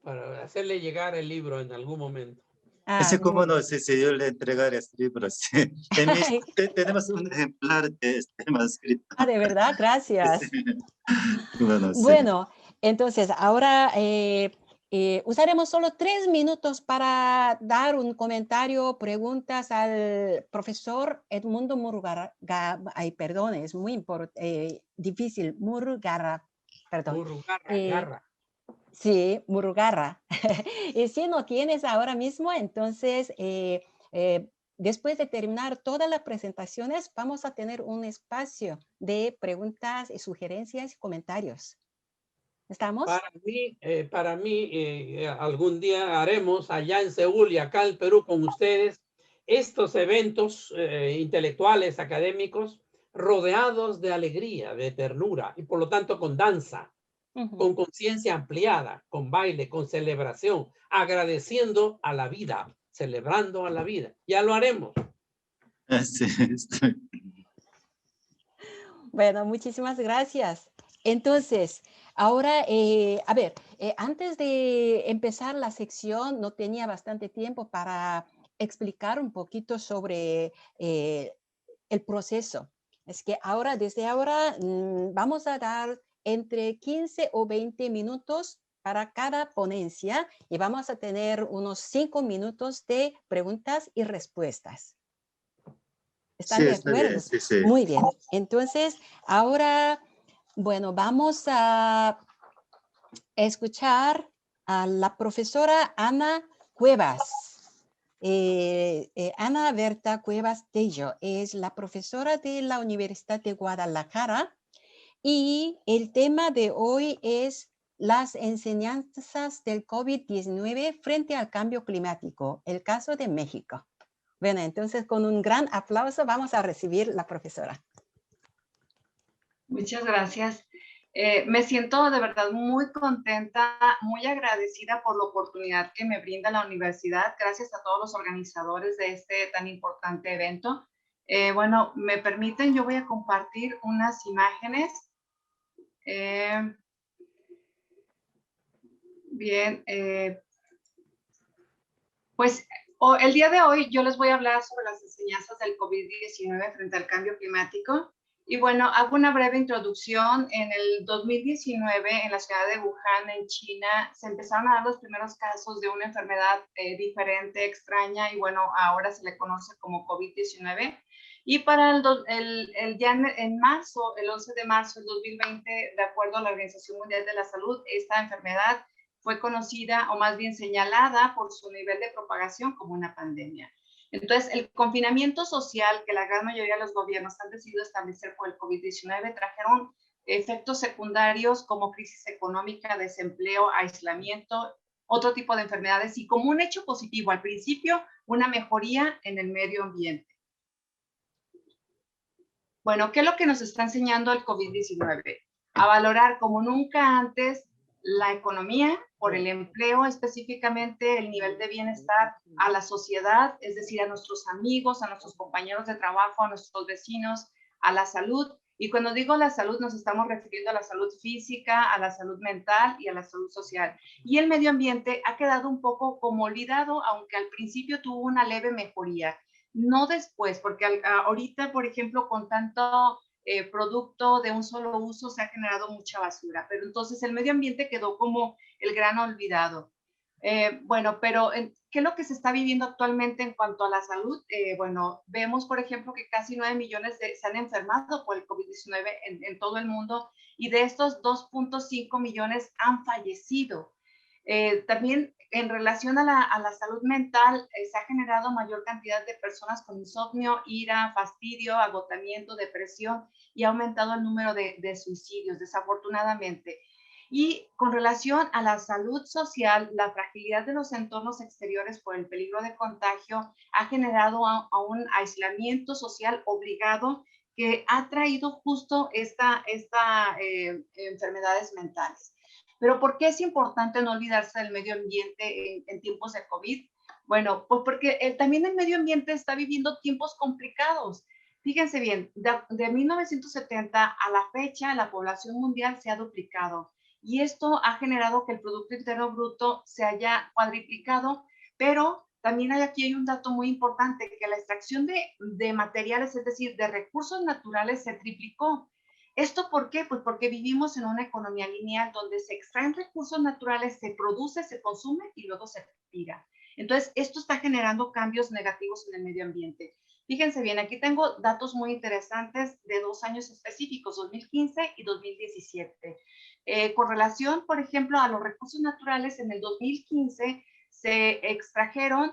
para hacerle llegar el libro en algún momento. Ah, Ese muy cómo no bien. sé si yo le entregaré este libro. Sí. Tenemos un ejemplar de este manuscrito. Ah, de verdad, Sí. gracias. Bueno, sí. Bueno, entonces ahora usaremos solo 3 minutos para dar un comentario, preguntas al profesor Edmundo Murugara. Ay, perdón, es muy difícil. Murugara, perdón. Murugarra, garra. Sí, Murugarra. Y si no tienes ahora mismo, entonces después de terminar todas las presentaciones, vamos a tener un espacio de preguntas y sugerencias y comentarios. ¿Estamos? Para mí algún día haremos allá en Seúl y acá en Perú con ustedes estos eventos intelectuales, académicos, rodeados de alegría, de ternura y por lo tanto con danza, con conciencia ampliada, con baile, con celebración, agradeciendo a la vida, celebrando a la vida. Ya lo haremos. Sí, estoy. Bueno, muchísimas gracias. Entonces, ahora, antes de empezar la sección, no tenía bastante tiempo para explicar un poquito sobre el proceso. Es que ahora, desde ahora, vamos a dar entre 15 o 20 minutos para cada ponencia y vamos a tener unos 5 minutos de preguntas y respuestas. ¿Están Sí, de está bien, acuerdo? sí, sí. Muy bien. Entonces, ahora, bueno, vamos a escuchar a la profesora Ana Cuevas. Ana Berta Cuevas Tello es la profesora de la Universidad de Guadalajara y el tema de hoy es las enseñanzas del COVID-19 frente al cambio climático, el caso de México. Bueno, entonces con un gran aplauso vamos a recibir la profesora. Muchas gracias. Me siento de verdad muy contenta, muy agradecida por la oportunidad que me brinda la universidad. Gracias a todos los organizadores de este tan importante evento. Bueno, me permiten, yo voy a compartir unas imágenes. Bien, pues el día de hoy yo les voy a hablar sobre las enseñanzas del COVID-19 frente al cambio climático. Y bueno, hago una breve introducción. En el 2019, en la ciudad de Wuhan, en China, se empezaron a dar los primeros casos de una enfermedad diferente, extraña, y bueno, ahora se le conoce como COVID-19. Y para ya en marzo, el 11 de marzo del 2020, de acuerdo a la Organización Mundial de la Salud, esta enfermedad fue conocida o más bien señalada por su nivel de propagación como una pandemia. Entonces, el confinamiento social que la gran mayoría de los gobiernos han decidido establecer por el COVID-19 trajeron efectos secundarios como crisis económica, desempleo, aislamiento, otro tipo de enfermedades y como un hecho positivo al principio, una mejoría en el medio ambiente. Bueno, ¿qué es lo que nos está enseñando el COVID-19? A valorar como nunca antes la economía, por el empleo, específicamente el nivel de bienestar a la sociedad, es decir, a nuestros amigos, a nuestros compañeros de trabajo, a nuestros vecinos, a la salud. Y cuando digo la salud, nos estamos refiriendo a la salud física, a la salud mental y a la salud social. Y el medio ambiente ha quedado un poco como olvidado, aunque al principio tuvo una leve mejoría. No después, porque ahorita, por ejemplo, con tanto producto de un solo uso se ha generado mucha basura, pero entonces el medio ambiente quedó como el gran olvidado. Bueno, pero ¿qué es lo que se está viviendo actualmente en cuanto a la salud? Bueno, vemos, por ejemplo, que casi 9 millones se han enfermado por el COVID-19 en todo el mundo y de estos 2.5 millones han fallecido. También en relación a la salud mental, se ha generado mayor cantidad de personas con insomnio, ira, fastidio, agotamiento, depresión y ha aumentado el número de suicidios, desafortunadamente. Y con relación a la salud social, la fragilidad de los entornos exteriores por el peligro de contagio ha generado a un aislamiento social obligado que ha traído justo enfermedades mentales. Pero ¿por qué es importante no olvidarse del medio ambiente en tiempos de COVID? Bueno, pues porque también el medio ambiente está viviendo tiempos complicados. Fíjense bien, de 1970 a la fecha, la población mundial se ha duplicado y esto ha generado que el Producto Interno Bruto se haya cuadriplicado, pero también aquí hay un dato muy importante, que la extracción de materiales, es decir, de recursos naturales, se triplicó. ¿Esto por qué? Pues porque vivimos en una economía lineal donde se extraen recursos naturales, se produce, se consume y luego se tira. Entonces, esto está generando cambios negativos en el medio ambiente. Fíjense bien, aquí tengo datos muy interesantes de 2 años específicos, 2015 y 2017. Con relación, por ejemplo, a los recursos naturales, en el 2015 se extrajeron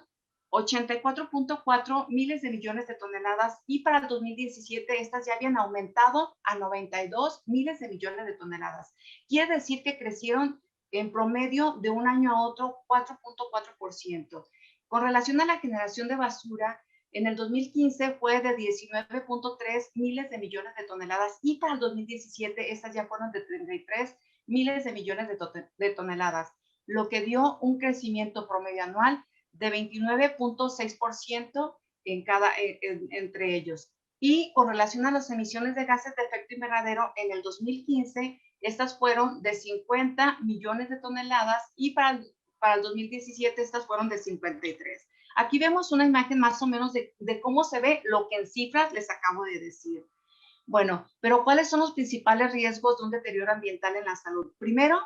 84.4 miles de millones de toneladas y para el 2017 estas ya habían aumentado a 92 miles de millones de toneladas. Quiere decir que crecieron en promedio de un año a otro 4.4%. Con relación a la generación de basura, en el 2015 fue de 19.3 miles de millones de toneladas y para el 2017 estas ya fueron de 33 miles de millones de toneladas, lo que dio un crecimiento promedio anual de 29.6% entre ellos. Y con relación a las emisiones de gases de efecto invernadero, en el 2015 estas fueron de 50 millones de toneladas y para el 2017 estas fueron de 53. Aquí vemos una imagen más o menos de cómo se ve lo que en cifras les acabo de decir. Bueno, pero ¿cuáles son los principales riesgos de un deterioro ambiental en la salud? Primero,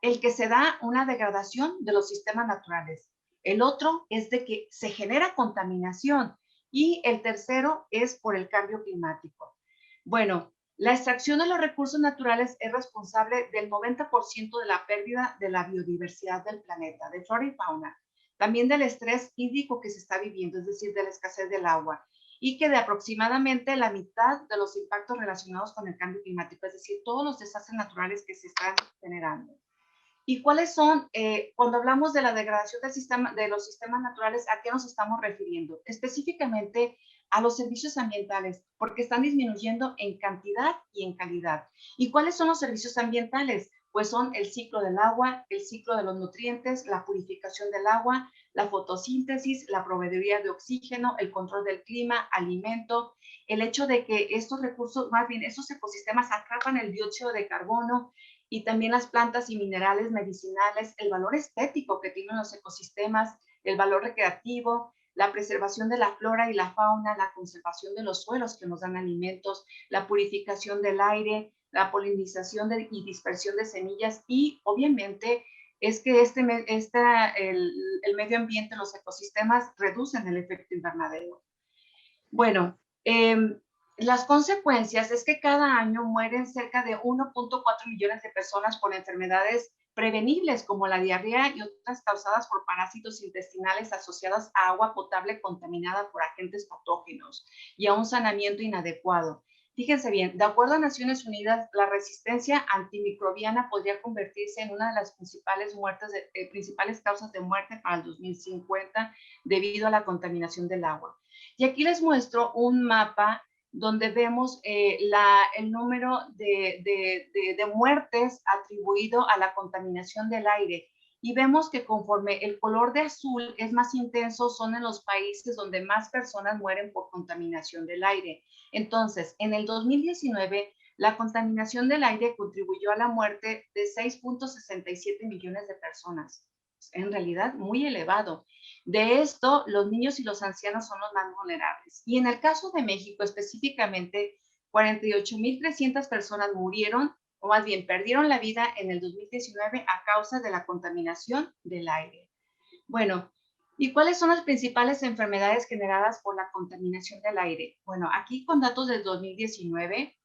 el que se da una degradación de los sistemas naturales. El otro es de que se genera contaminación. Y el tercero es por el cambio climático. Bueno, la extracción de los recursos naturales es responsable del 90% de la pérdida de la biodiversidad del planeta, de flora y fauna. También del estrés hídrico que se está viviendo, es decir, de la escasez del agua. Y que de aproximadamente la mitad de los impactos relacionados con el cambio climático, es decir, todos los desastres naturales que se están generando. ¿Y cuáles son, cuando hablamos de la degradación de los sistemas naturales, a qué nos estamos refiriendo? Específicamente a los servicios ambientales, porque están disminuyendo en cantidad y en calidad. ¿Y cuáles son los servicios ambientales? Pues son el ciclo del agua, el ciclo de los nutrientes, la purificación del agua, la fotosíntesis, la proveeduría de oxígeno, el control del clima, alimento, el hecho de que estos recursos, más bien estos ecosistemas atrapan el dióxido de carbono, y también las plantas y minerales medicinales, el valor estético que tienen los ecosistemas, el valor recreativo, la preservación de la flora y la fauna, la conservación de los suelos que nos dan alimentos, la purificación del aire, la polinización y dispersión de semillas y obviamente es que el medio ambiente, los ecosistemas reducen el efecto invernadero. Bueno, las consecuencias es que cada año mueren cerca de 1.4 millones de personas por enfermedades prevenibles como la diarrea y otras causadas por parásitos intestinales asociadas a agua potable contaminada por agentes patógenos y a un saneamiento inadecuado. Fíjense bien, de acuerdo a Naciones Unidas, la resistencia antimicrobiana podría convertirse en una de las principales causas de muerte para el 2050 debido a la contaminación del agua. Y aquí les muestro un mapa donde vemos el número de muertes atribuido a la contaminación del aire. Y vemos que conforme el color de azul es más intenso, son en los países donde más personas mueren por contaminación del aire. Entonces, en el 2019, la contaminación del aire contribuyó a la muerte de 6.67 millones de personas. En realidad, muy elevado. De esto, los niños y los ancianos son los más vulnerables. Y en el caso de México específicamente, 48.300 personas murieron, o más bien perdieron la vida en el 2019 a causa de la contaminación del aire. Bueno, ¿y cuáles son las principales enfermedades generadas por la contaminación del aire? Bueno, aquí con datos del 2019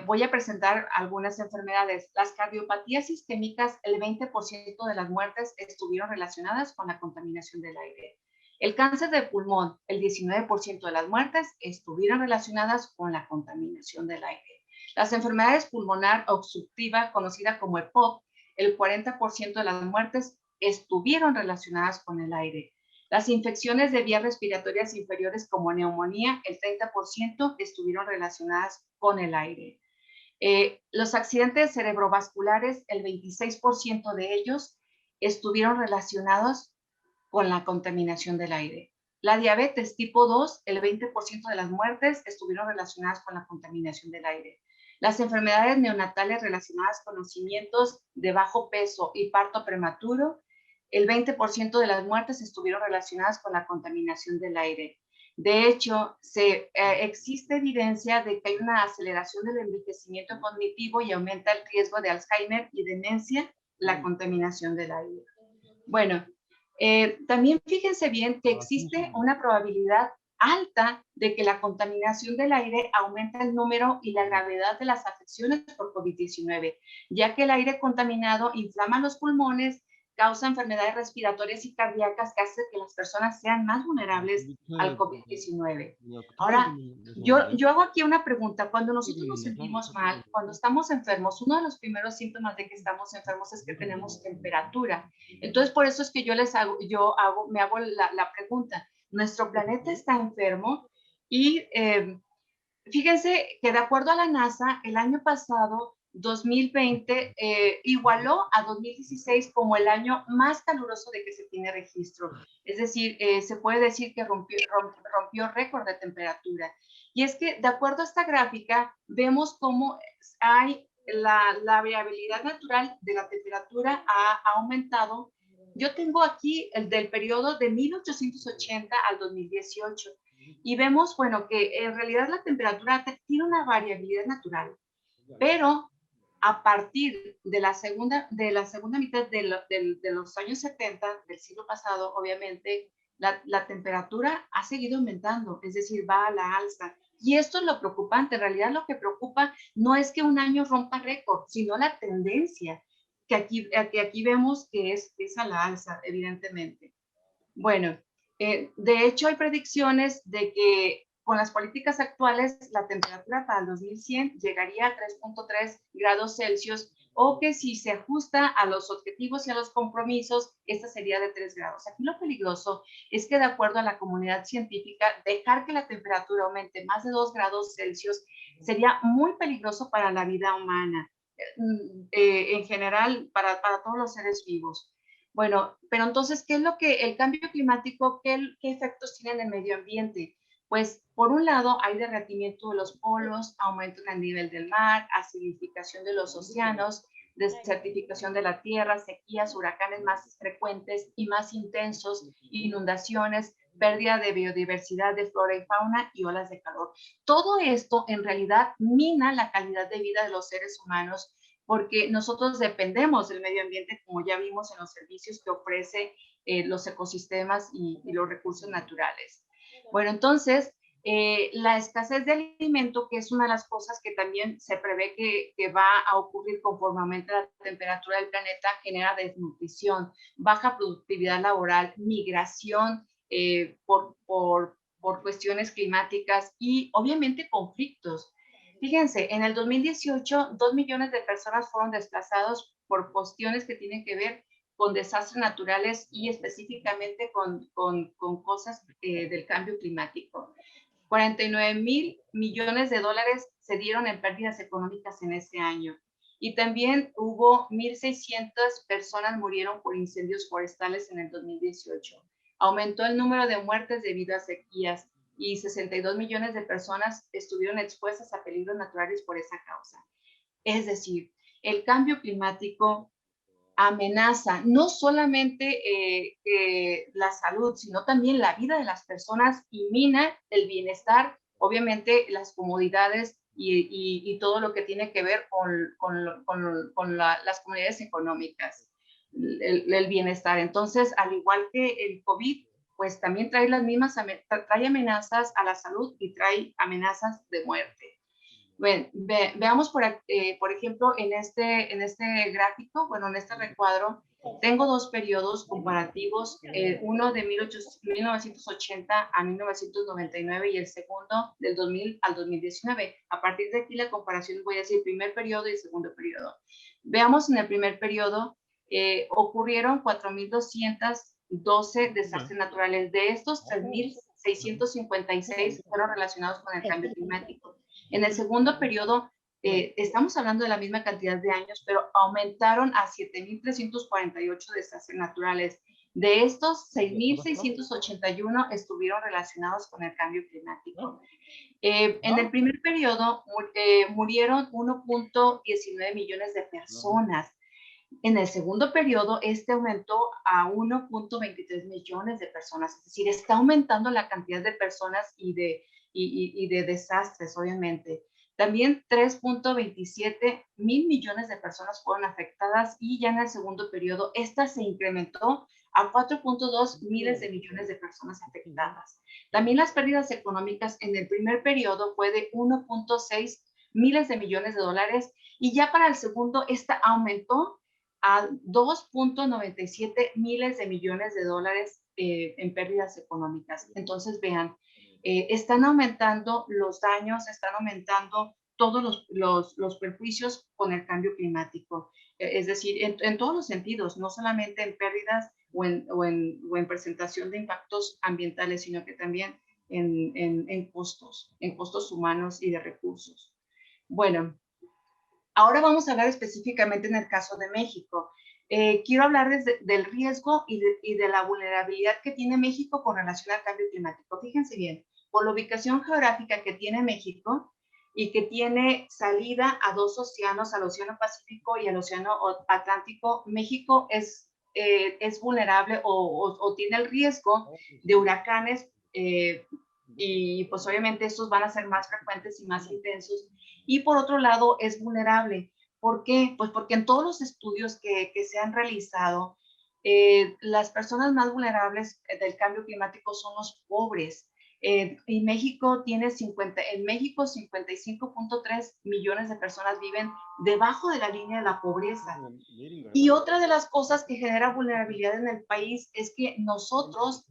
voy a presentar algunas enfermedades. Las cardiopatías sistémicas, el 20% de las muertes estuvieron relacionadas con la contaminación del aire. El cáncer de pulmón, el 19% de las muertes estuvieron relacionadas con la contaminación del aire. Las enfermedades pulmonar obstructiva, conocida como EPOC, el 40% de las muertes estuvieron relacionadas con el aire. Las infecciones de vías respiratorias inferiores como neumonía, el 30% estuvieron relacionadas con el aire. Los accidentes cerebrovasculares, el 26% de ellos estuvieron relacionados con la contaminación del aire. La diabetes tipo 2, el 20% de las muertes estuvieron relacionadas con la contaminación del aire. Las enfermedades neonatales relacionadas con nacimientos de bajo peso y parto prematuro, el 20% de las muertes estuvieron relacionadas con la contaminación del aire. De hecho, existe evidencia de que hay una aceleración del envejecimiento cognitivo y aumenta el riesgo de Alzheimer y demencia, la contaminación del aire. Bueno, también fíjense bien que existe una probabilidad alta de que la contaminación del aire aumenta el número y la gravedad de las afecciones por COVID-19, ya que el aire contaminado inflama los pulmones, causa enfermedades respiratorias y cardíacas que hace que las personas sean más vulnerables al COVID-19. Ahora, yo hago aquí una pregunta. Cuando nosotros nos sentimos mal, cuando estamos enfermos, uno de los primeros síntomas de que estamos enfermos es que tenemos temperatura. Entonces, por eso es que me hago la pregunta. Nuestro planeta está enfermo y fíjense que de acuerdo a la NASA, el año pasado, 2020, igualó a 2016 como el año más caluroso de que se tiene registro. Es decir, se puede decir que rompió récord de temperatura. Y es que de acuerdo a esta gráfica, vemos cómo hay la variabilidad natural de la temperatura ha aumentado. Yo tengo aquí el del periodo de 1880 al 2018. Y vemos, bueno, que en realidad la temperatura tiene una variabilidad natural, pero a partir de la segunda mitad de los años 70 del siglo pasado, obviamente, la temperatura ha seguido aumentando, es decir, va a la alza. Y esto es lo preocupante. En realidad lo que preocupa no es que un año rompa récord, sino la tendencia que aquí vemos que es a la alza, evidentemente. Bueno, de hecho hay predicciones de que con las políticas actuales la temperatura para el 2100 llegaría a 3.3 grados Celsius o que si se ajusta a los objetivos y a los compromisos, esta sería de 3 grados. Aquí lo peligroso es que de acuerdo a la comunidad científica, dejar que la temperatura aumente más de 2 grados Celsius sería muy peligroso para la vida humana, en general para todos los seres vivos. Bueno, pero entonces, ¿qué es lo que el cambio climático, qué efectos tiene en el medio ambiente? Pues, por un lado, hay derretimiento de los polos, aumento en el nivel del mar, acidificación de los océanos, desertificación de la tierra, sequías, huracanes más frecuentes y más intensos, inundaciones, pérdida de biodiversidad de flora y fauna y olas de calor. Todo esto, en realidad, mina la calidad de vida de los seres humanos porque nosotros dependemos del medio ambiente, como ya vimos en los servicios que ofrece los ecosistemas y los recursos naturales. Bueno, entonces, la escasez de alimento, que es una de las cosas que también se prevé que va a ocurrir conforme aumenta la temperatura del planeta, genera desnutrición, baja productividad laboral, migración por cuestiones climáticas y obviamente conflictos. Fíjense, en el 2018, 2 millones de personas fueron desplazados por cuestiones que tienen que ver con desastres naturales y específicamente con cosas del cambio climático. 49,000 millones de dólares se dieron en pérdidas económicas en ese año. Y también hubo 1,600 personas murieron por incendios forestales en el 2018. Aumentó el número de muertes debido a sequías y 62 millones de personas estuvieron expuestas a peligros naturales por esa causa. Es decir, el cambio climático amenaza no solamente la salud, sino también la vida de las personas y mina el bienestar, obviamente las comodidades y todo lo que tiene que ver con las comunidades económicas. el bienestar. Entonces, al igual que el COVID, pues también trae las mismas, trae amenazas a la salud y trae amenazas de muerte. Bueno, veamos por ejemplo, en este gráfico, bueno, en este recuadro, tengo dos periodos comparativos, uno de 1980 a 1999 y el segundo del 2000 al 2019. A partir de aquí la comparación voy a decir primer periodo y segundo periodo. Veamos en el primer periodo, ocurrieron 4.212 desastres naturales. De estos, 3.656 fueron relacionados con el cambio climático. En el segundo periodo, estamos hablando de la misma cantidad de años, pero aumentaron a 7.348 desastres naturales. De estos, 6.681 estuvieron relacionados con el cambio climático. En el primer periodo murieron 1.19 millones de personas. En el segundo periodo, este aumentó a 1.23 millones de personas. Es decir, está aumentando la cantidad de personas y de desastres, obviamente. También 3.27 mil millones de personas fueron afectadas y ya en el segundo periodo, esta se incrementó a 4.2 miles de millones de personas afectadas. También las pérdidas económicas en el primer periodo fue de 1.6 miles de millones de dólares y ya para el segundo, esta aumentó a 2.97 miles de millones de dólares en pérdidas económicas. Entonces, vean, están aumentando los daños, están aumentando todos los perjuicios con el cambio climático. Es decir, en todos los sentidos, no solamente en pérdidas o en presentación de impactos ambientales, sino que también en costos humanos y de recursos. Bueno, ahora vamos a hablar específicamente en el caso de México. Quiero hablar del riesgo y de la vulnerabilidad que tiene México con relación al cambio climático. Fíjense bien, por la ubicación geográfica que tiene México y que tiene salida a dos océanos, al Océano Pacífico y al Océano Atlántico, México es vulnerable o tiene el riesgo de huracanes y pues obviamente estos van a ser más frecuentes y más intensos. Y por otro lado, es vulnerable. ¿Por qué? Pues porque en todos los estudios que se han realizado, las personas más vulnerables del cambio climático son los pobres. Y México tiene 55.3 millones de personas viven debajo de la línea de la pobreza. Y otra de las cosas que genera vulnerabilidad en el país es que nosotros,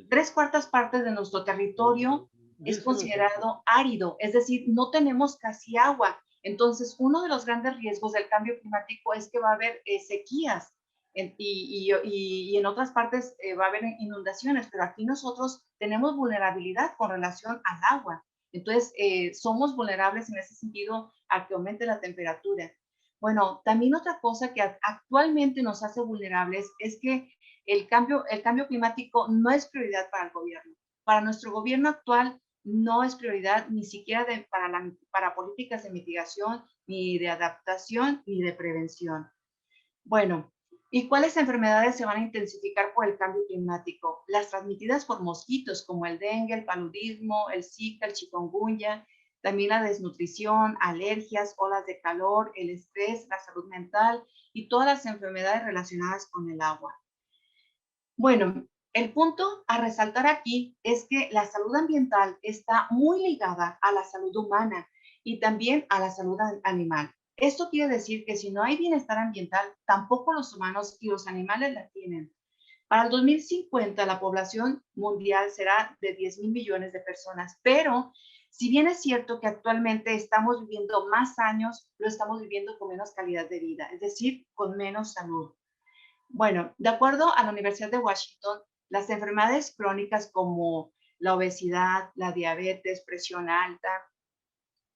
3/4 partes de nuestro territorio es considerado árido, es decir, no tenemos casi agua. Entonces, uno de los grandes riesgos del cambio climático es que va a haber sequías y en otras partes va a haber inundaciones, pero aquí nosotros tenemos vulnerabilidad con relación al agua. Entonces, somos vulnerables en ese sentido a que aumente la temperatura. Bueno, también otra cosa que actualmente nos hace vulnerables es que el cambio climático no es prioridad para el gobierno. Para nuestro gobierno actual no es prioridad ni siquiera para políticas de mitigación, ni de adaptación, ni de prevención. Bueno, ¿y cuáles enfermedades se van a intensificar por el cambio climático? Las transmitidas por mosquitos como el dengue, el paludismo, el zika, el chikungunya, también la desnutrición, alergias, olas de calor, el estrés, la salud mental y todas las enfermedades relacionadas con el agua. Bueno, el punto a resaltar aquí es que la salud ambiental está muy ligada a la salud humana y también a la salud animal. Esto quiere decir que si no hay bienestar ambiental, tampoco los humanos y los animales la tienen. Para el 2050, la población mundial será de 10.000 millones de personas, pero si bien es cierto que actualmente estamos viviendo más años, lo estamos viviendo con menos calidad de vida, es decir, con menos salud. Bueno, de acuerdo a la Universidad de Washington, las enfermedades crónicas como la obesidad, la diabetes, presión alta,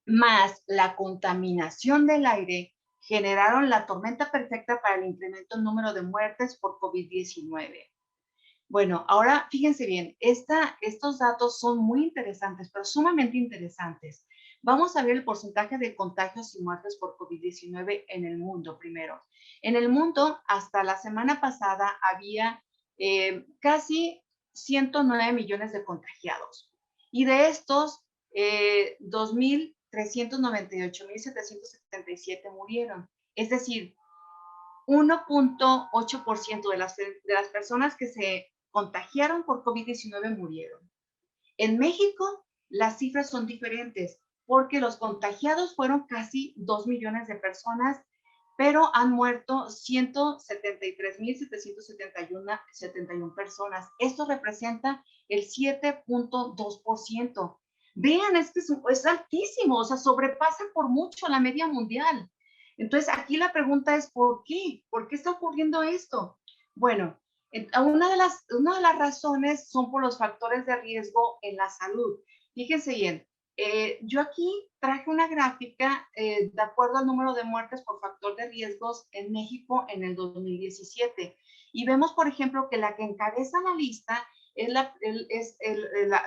más la contaminación del aire, generaron la tormenta perfecta para el incremento en número de muertes por COVID-19. Bueno, ahora fíjense bien, estos datos son muy interesantes, pero sumamente interesantes. Vamos a ver el porcentaje de contagios y muertes por COVID-19 en el mundo primero. En el mundo, hasta la semana pasada, había casi 109 millones de contagiados. Y de estos, 2.398.777 murieron. Es decir, 1.8% de las personas que se contagiaron por COVID-19 murieron. En México, las cifras son diferentes porque los contagiados fueron casi 2 millones de personas, pero han muerto 173,771 personas. Esto representa el 7.2%. Vean, es que es altísimo, o sea, sobrepasa por mucho la media mundial. Entonces, aquí la pregunta es, ¿por qué? ¿Por qué está ocurriendo esto? Bueno, una de las razones son por los factores de riesgo en la salud. Fíjense bien, yo aquí traje una gráfica de acuerdo al número de muertes por factor de riesgos en México en el 2017. Y vemos, por ejemplo, que la que encabeza la lista es la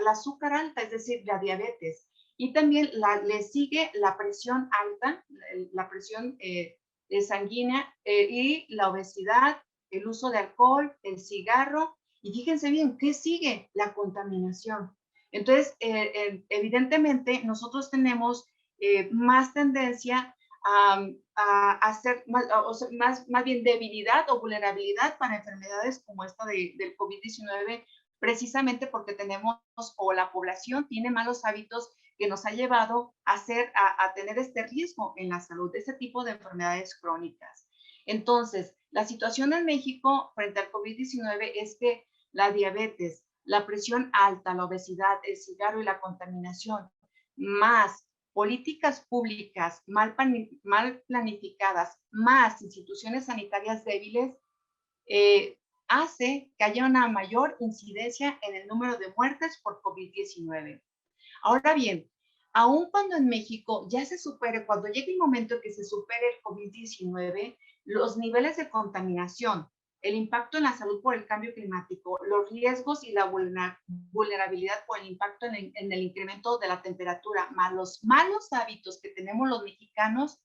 azúcar alta, es decir, la diabetes. Y también le sigue la presión alta, la presión sanguínea y la obesidad, el uso de alcohol, el cigarro. Y fíjense bien, ¿qué sigue? La contaminación. Entonces, evidentemente, nosotros tenemos más tendencia a hacer más bien debilidad o vulnerabilidad para enfermedades como esta del COVID-19, precisamente porque tenemos, o la población tiene malos hábitos que nos ha llevado a tener este riesgo en la salud, este tipo de enfermedades crónicas. Entonces, la situación en México frente al COVID-19 es que la diabetes, la presión alta, la obesidad, el cigarro y la contaminación, más políticas públicas mal planificadas, más instituciones sanitarias débiles, hace que haya una mayor incidencia en el número de muertes por COVID-19. Ahora bien, aun cuando en México ya se supere, cuando llegue el momento en que se supere el COVID-19, los niveles de contaminación, el impacto en la salud por el cambio climático, los riesgos y la vulnerabilidad por el impacto en el incremento de la temperatura, más los malos hábitos que tenemos los mexicanos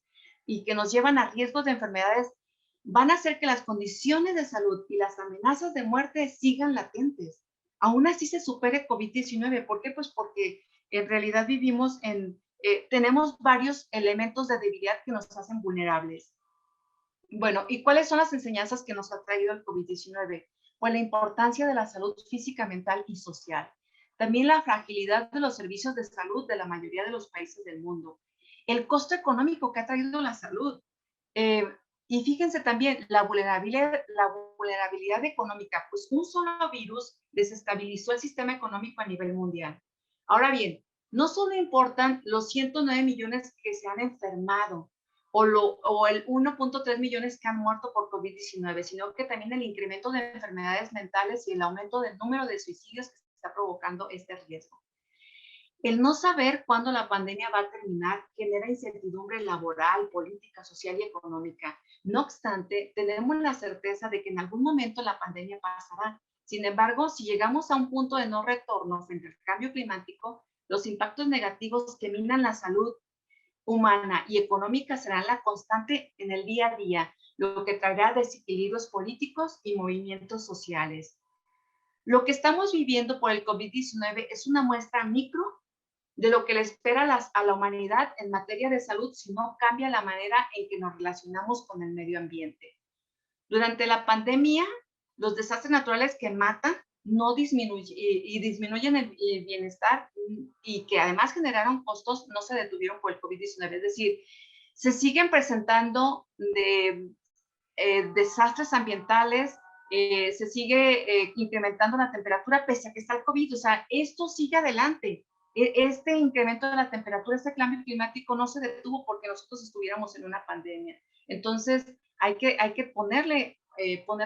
y que nos llevan a riesgos de enfermedades, van a hacer que las condiciones de salud y las amenazas de muerte sigan latentes. Aún así se supere COVID-19. ¿Por qué? Pues porque en realidad tenemos varios elementos de debilidad que nos hacen vulnerables. Bueno, ¿y cuáles son las enseñanzas que nos ha traído el COVID-19? Pues la importancia de la salud física, mental y social. También la fragilidad de los servicios de salud de la mayoría de los países del mundo. El costo económico que ha traído la salud. Y fíjense también la vulnerabilidad económica. Pues un solo virus desestabilizó el sistema económico a nivel mundial. Ahora bien, no solo importan los 109 millones que se han enfermado, o el 1.3 millones que han muerto por COVID-19, sino que también el incremento de enfermedades mentales y el aumento del número de suicidios que está provocando este riesgo. El no saber cuándo la pandemia va a terminar genera incertidumbre laboral, política, social y económica. No obstante, tenemos la certeza de que en algún momento la pandemia pasará. Sin embargo, si llegamos a un punto de no retorno frente al cambio climático, los impactos negativos que minan la salud humana y económica serán la constante en el día a día, lo que traerá desequilibrios políticos y movimientos sociales. Lo que estamos viviendo por el COVID-19 es una muestra micro de lo que le espera a la humanidad en materia de salud si no cambia la manera en que nos relacionamos con el medio ambiente. Durante la pandemia, los desastres naturales que matan no disminuyen el bienestar y que además generaron costos, no se detuvieron por el COVID-19. Es decir, se siguen presentando desastres ambientales, se sigue incrementando la temperatura pese a que está el COVID. O sea, esto sigue adelante. Este incremento de la temperatura, este cambio climático no se detuvo porque nosotros estuviéramos en una pandemia. Entonces, hay que ponerle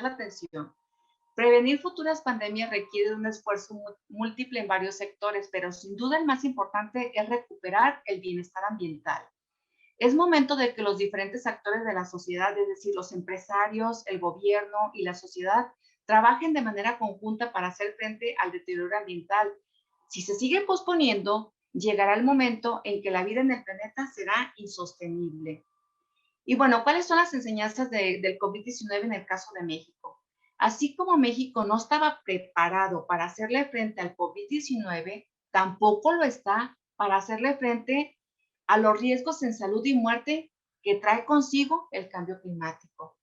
atención. Prevenir futuras pandemias requiere de un esfuerzo múltiple en varios sectores, pero sin duda el más importante es recuperar el bienestar ambiental. Es momento de que los diferentes actores de la sociedad, es decir, los empresarios, el gobierno y la sociedad, trabajen de manera conjunta para hacer frente al deterioro ambiental. Si se sigue posponiendo, llegará el momento en que la vida en el planeta será insostenible. Y bueno, ¿cuáles son las enseñanzas del COVID-19 en el caso de México? Así como México no estaba preparado para hacerle frente al COVID-19, tampoco lo está para hacerle frente a los riesgos en salud y muerte que trae consigo el cambio climático.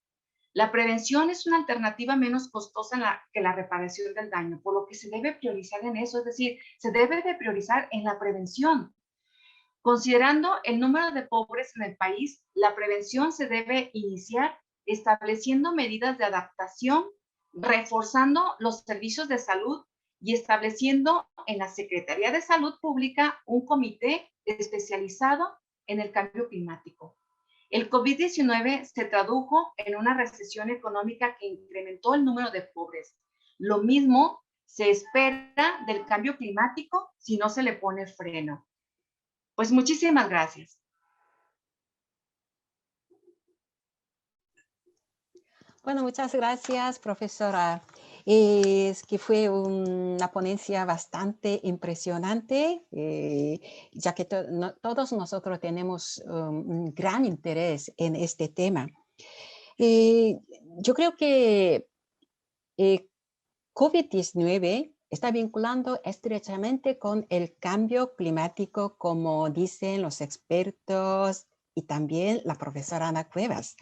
La prevención es una alternativa menos costosa que la reparación del daño, por lo que se debe priorizar en eso, es decir, se debe de priorizar en la prevención. Considerando el número de pobres en el país, la prevención se debe iniciar estableciendo medidas de adaptación, reforzando los servicios de salud y estableciendo en la Secretaría de Salud Pública un comité especializado en el cambio climático. El COVID-19 se tradujo en una recesión económica que incrementó el número de pobres. Lo mismo se espera del cambio climático si no se le pone freno. Pues muchísimas gracias. Bueno, muchas gracias, profesora. Es que fue una ponencia bastante impresionante, ya que todos nosotros tenemos un gran interés en este tema. Yo creo que COVID-19 está vinculando estrechamente con el cambio climático, como dicen los expertos y también la profesora Ana Cuevas.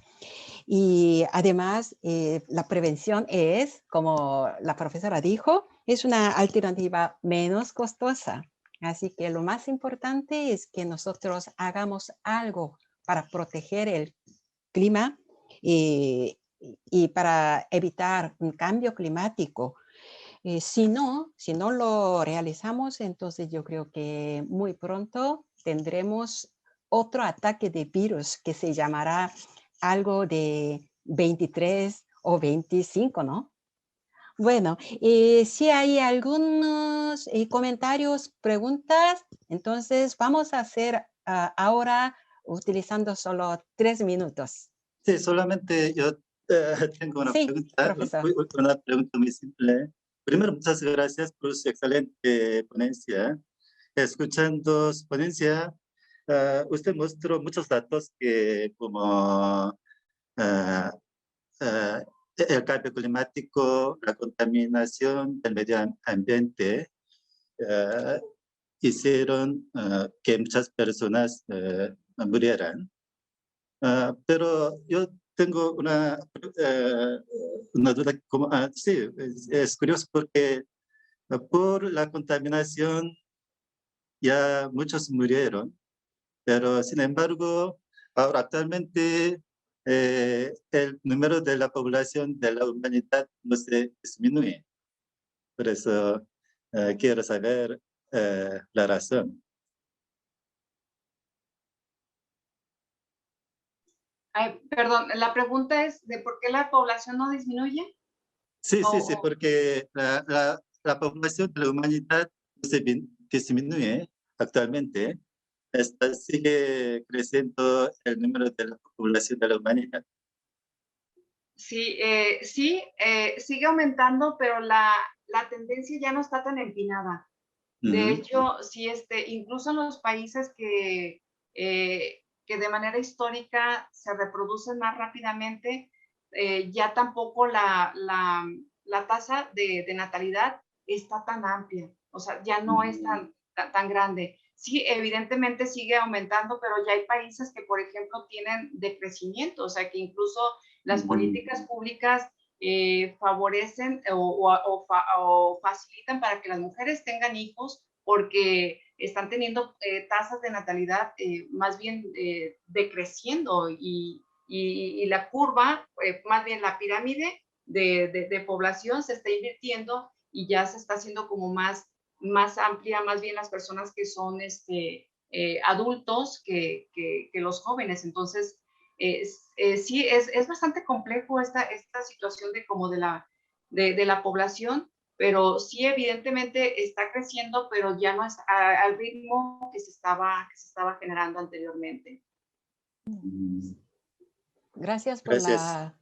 Y además, la prevención es, como la profesora dijo, es una alternativa menos costosa. Así que lo más importante es que nosotros hagamos algo para proteger el clima y para evitar un cambio climático. Si no lo realizamos, entonces yo creo que muy pronto tendremos otro ataque de virus que se llamará algo de 23 o 25, ¿no? Bueno, si hay algunos comentarios, preguntas, entonces vamos a hacer ahora utilizando solo 3 minutos. Sí, solamente yo tengo una Sí, pregunta, profesor. una pregunta muy simple. Primero, muchas gracias por su excelente ponencia. Escuchando su ponencia, usted mostró muchos datos que como el cambio climático, la contaminación del medio ambiente, hicieron que muchas personas murieran. Pero yo tengo una duda, como, sí, es curioso porque por la contaminación ya muchos murieron, pero sin embargo, ahora actualmente el número de la población de la humanidad no se disminuye. Por eso quiero saber la razón. Ay, perdón, la pregunta es de por qué la población no disminuye. Sí, porque la población de la humanidad no se disminuye actualmente. Sigue creciendo el número de la población de la humanidad. Sí, sigue aumentando, pero la tendencia ya no está tan empinada. De hecho, sí, incluso en los países que de manera histórica se reproducen más rápidamente, ya tampoco la tasa de natalidad está tan amplia, o sea, ya no es tan grande. Sí, evidentemente sigue aumentando, pero ya hay países que, por ejemplo, tienen decrecimiento, o sea, que incluso las políticas públicas favorecen o facilitan para que las mujeres tengan hijos porque están teniendo tasas de natalidad más bien decreciendo y la curva, más bien la pirámide de población se está invirtiendo y ya se está haciendo como más amplia, más bien las personas que son adultos que los jóvenes. Entonces, sí, es bastante complejo esta situación de la población, pero sí evidentemente está creciendo, pero ya no es al ritmo que se estaba generando anteriormente. Gracias por la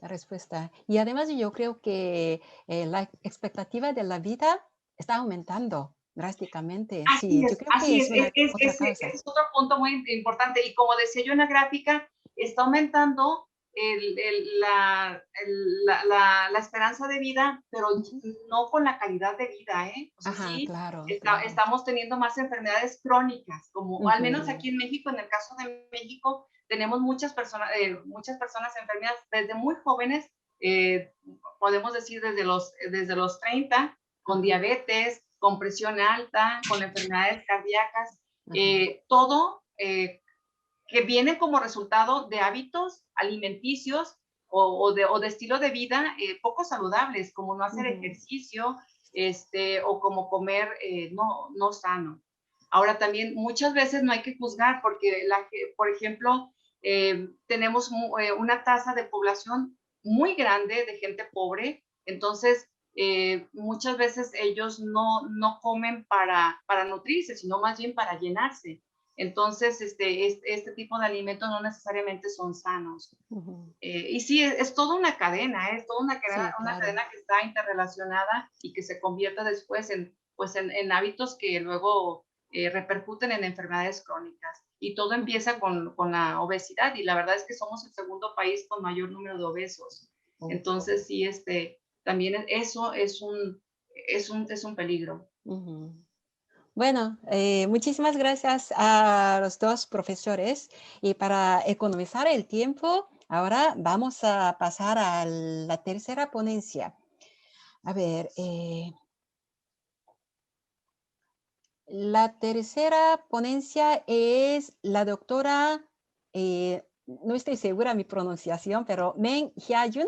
respuesta. Y además yo creo que la expectativa de la vida está aumentando drásticamente. Así es, yo creo que es otra causa. Ese es otro punto muy importante. Y como decía yo en la gráfica, está aumentando la esperanza de vida, pero no con la calidad de vida, ¿eh? O sea, Ajá, sí, claro, estamos teniendo más enfermedades crónicas, como al menos aquí en México, en el caso de México, tenemos muchas personas enfermas desde muy jóvenes, podemos decir desde los 30, con diabetes, con presión alta, con enfermedades cardíacas, todo que viene como resultado de hábitos alimenticios o de estilo de vida poco saludables, como no hacer ejercicio o como comer no sano. Ahora también muchas veces no hay que juzgar porque, por ejemplo, tenemos una tasa de población muy grande de gente pobre, entonces muchas veces ellos no comen para nutrirse, sino más bien para llenarse. Entonces, este tipo de alimentos no necesariamente son sanos. Y sí, es toda una cadena, es toda una cadena, Sí, una cadena que está interrelacionada y que se convierte después en hábitos que luego repercuten en enfermedades crónicas. Y todo empieza con la obesidad, y la verdad es que somos el segundo país con mayor número de obesos. Entonces, sí, también eso es un peligro. Bueno, muchísimas gracias a los dos profesores. Y para economizar el tiempo, ahora vamos a pasar a la tercera ponencia. A ver, la tercera ponencia es la doctora, no estoy segura mi pronunciación, pero Meng Hyayun.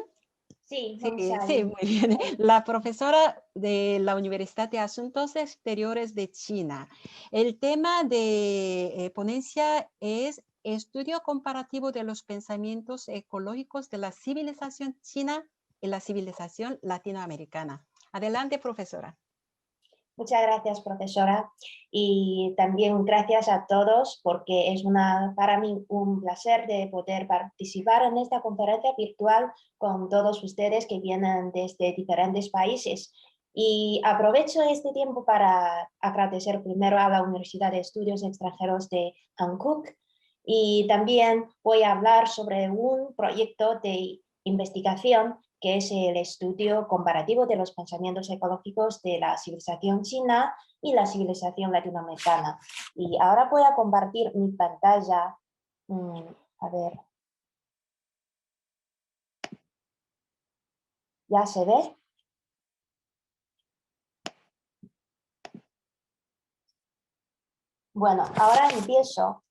Sí, Sí, muy bien. La profesora de la Universidad de Asuntos Exteriores de China. El tema de ponencia es estudio comparativo de los pensamientos ecológicos de la civilización china y la civilización latinoamericana. Adelante, profesora. Muchas gracias, profesora. Y también gracias a todos porque es para mí un placer de poder participar en esta conferencia virtual con todos ustedes que vienen desde diferentes países. Y aprovecho este tiempo para agradecer primero a la Universidad de Estudios Extranjeros de Hankook, y también voy a hablar sobre un proyecto de investigación que es el estudio comparativo de los pensamientos ecológicos de la civilización china y la civilización latinoamericana. Y ahora voy a compartir mi pantalla. A ver. ¿Ya se ve? Bueno, ahora empiezo.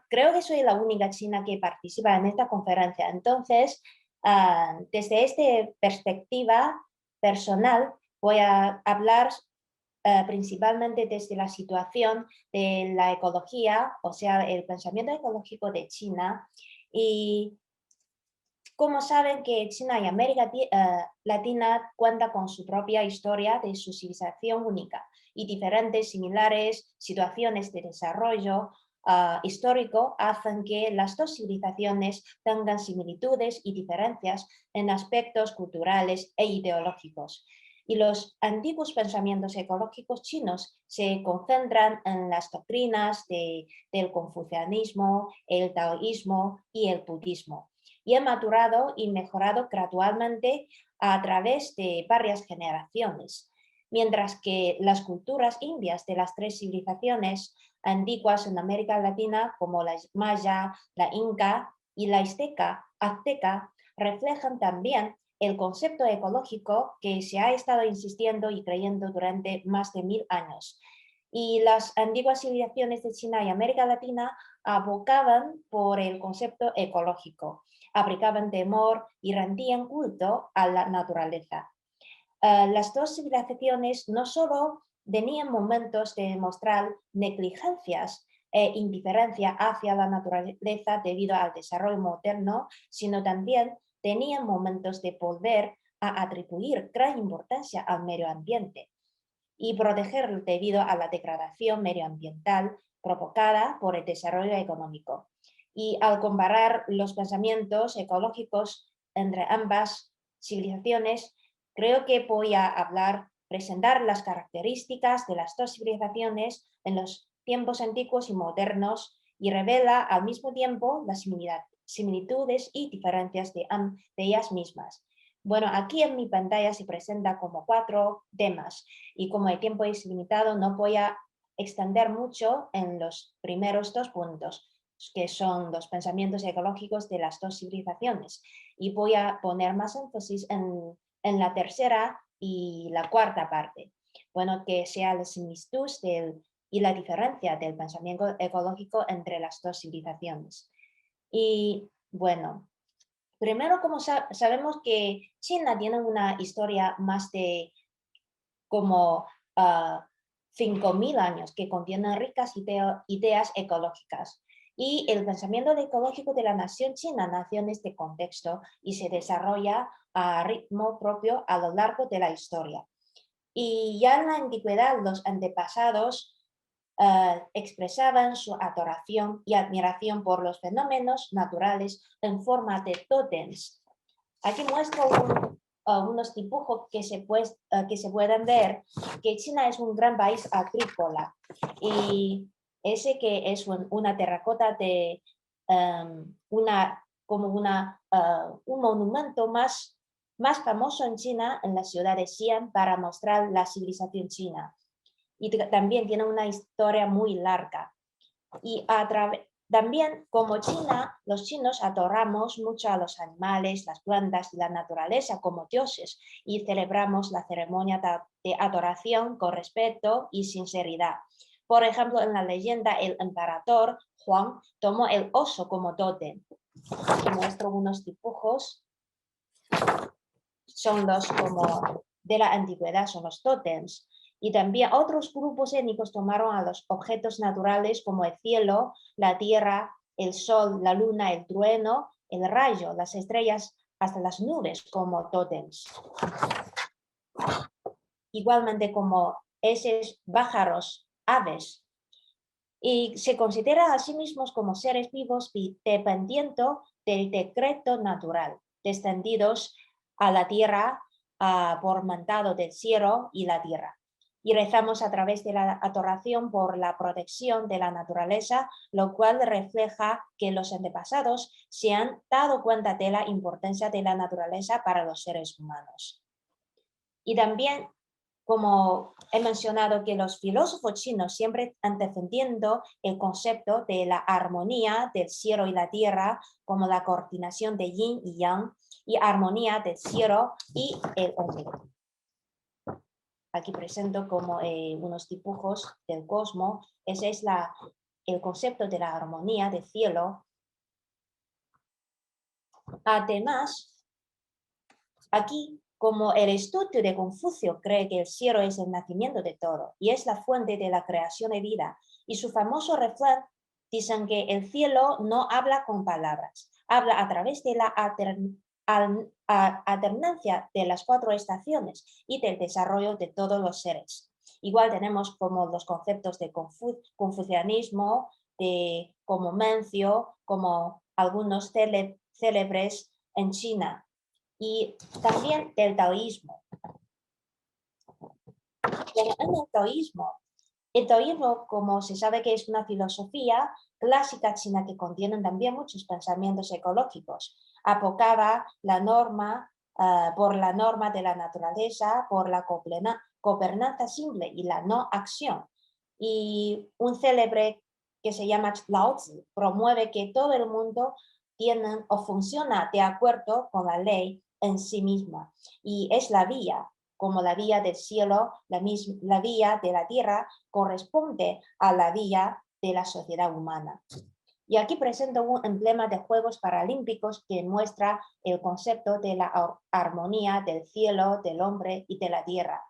Creo que soy la única china que participa en esta conferencia. Entonces, desde esta perspectiva personal, voy a hablar principalmente desde la situación de la ecología, o sea, el pensamiento ecológico de China. Y como saben que China y América Latina cuenta con su propia historia de su civilización única y diferentes similares situaciones de desarrollo histórico hacen que las dos civilizaciones tengan similitudes y diferencias en aspectos culturales e ideológicos. Y los antiguos pensamientos ecológicos chinos se concentran en las doctrinas del confucianismo, el taoísmo y el budismo, y ha madurado y mejorado gradualmente a través de varias generaciones, mientras que las culturas indias de las tres civilizaciones antiguas en América Latina, como la maya, la inca y la azteca, reflejan también el concepto ecológico que se ha estado insistiendo y creyendo durante más de 1000 años. Y las antiguas civilizaciones de China y América Latina abocaban por el concepto ecológico, aplicaban temor y rendían culto a la naturaleza. Las dos civilizaciones no solo tenían momentos de mostrar negligencias e indiferencia hacia la naturaleza debido al desarrollo moderno, sino también tenían momentos de volver a atribuir gran importancia al medio ambiente y protegerlo debido a la degradación medioambiental provocada por el desarrollo económico. Y al comparar los pensamientos ecológicos entre ambas civilizaciones, creo que voy a presentar las características de las dos civilizaciones en los tiempos antiguos y modernos y revela al mismo tiempo las similitudes y diferencias de ellas mismas. Bueno, aquí en mi pantalla se presenta como 4 temas y como el tiempo es limitado no voy a extender mucho en los primeros 2 puntos, que son los pensamientos ecológicos de las 2 civilizaciones, y voy a poner más énfasis en la tercera y la cuarta parte. Bueno, que sea la similitud y la diferencia del pensamiento ecológico entre las 2 civilizaciones. Y bueno, primero, como sabemos que China tiene una historia más de como 5.000 años que contienen ricas ideas ecológicas. Y el pensamiento ecológico de la nación china nació en este contexto y se desarrolla a ritmo propio a lo largo de la historia. Y ya en la antigüedad los antepasados expresaban su adoración y admiración por los fenómenos naturales en forma de tótems. Aquí muestro unos dibujos que se pueden ver que China es un gran país agrícola y ese que es una terracota de un monumento más famoso en China, en la ciudad de Xi'an, para mostrar la civilización china. Y también tiene una historia muy larga. Y también, como China, los chinos adoramos mucho a los animales, las plantas y la naturaleza como dioses y celebramos la ceremonia de adoración con respeto y sinceridad. Por ejemplo, en la leyenda, el emperador Huang tomó el oso como tótem. Aquí muestro unos dibujos. Son los como de la antigüedad, son los tótems. Y también otros grupos étnicos tomaron a los objetos naturales como el cielo, la tierra, el sol, la luna, el trueno, el rayo, las estrellas, hasta las nubes como tótems. Igualmente como esos pájaros, aves. Y se considera a sí mismos como seres vivos dependiendo del decreto natural, descendidos a la tierra por mandado del cielo y la tierra. Y rezamos a través de la adoración por la protección de la naturaleza, lo cual refleja que los antepasados se han dado cuenta de la importancia de la naturaleza para los seres humanos. Y también, como he mencionado, que los filósofos chinos siempre han defendido el concepto de la armonía del cielo y la tierra, como la coordinación de yin y yang, y armonía del cielo y el hombre. Aquí presento como unos dibujos del cosmos. Ese es el concepto de la armonía del cielo. Además, aquí, como el estudio de Confucio cree que el cielo es el nacimiento de todo y es la fuente de la creación de vida, y su famoso refrán dicen que el cielo no habla con palabras, habla a través de la alternancia de las 4 estaciones y del desarrollo de todos los seres. Igual tenemos como los conceptos de confucianismo, como Mencio, como algunos célebres en China, y también del taoísmo. Pero en el taoísmo, como se sabe que es una filosofía clásica china que contiene también muchos pensamientos ecológicos, abocaba por la norma de la naturaleza, por la gobernanza simple y la no acción. Y un célebre que se llama Lao Tzu promueve que todo el mundo tiene o funciona de acuerdo con la ley en sí misma, y es la vía, como la vía del cielo, la vía de la tierra corresponde a la vía de la sociedad humana. Y aquí presento un emblema de Juegos Paralímpicos que muestra el concepto de la armonía del cielo, del hombre y de la tierra.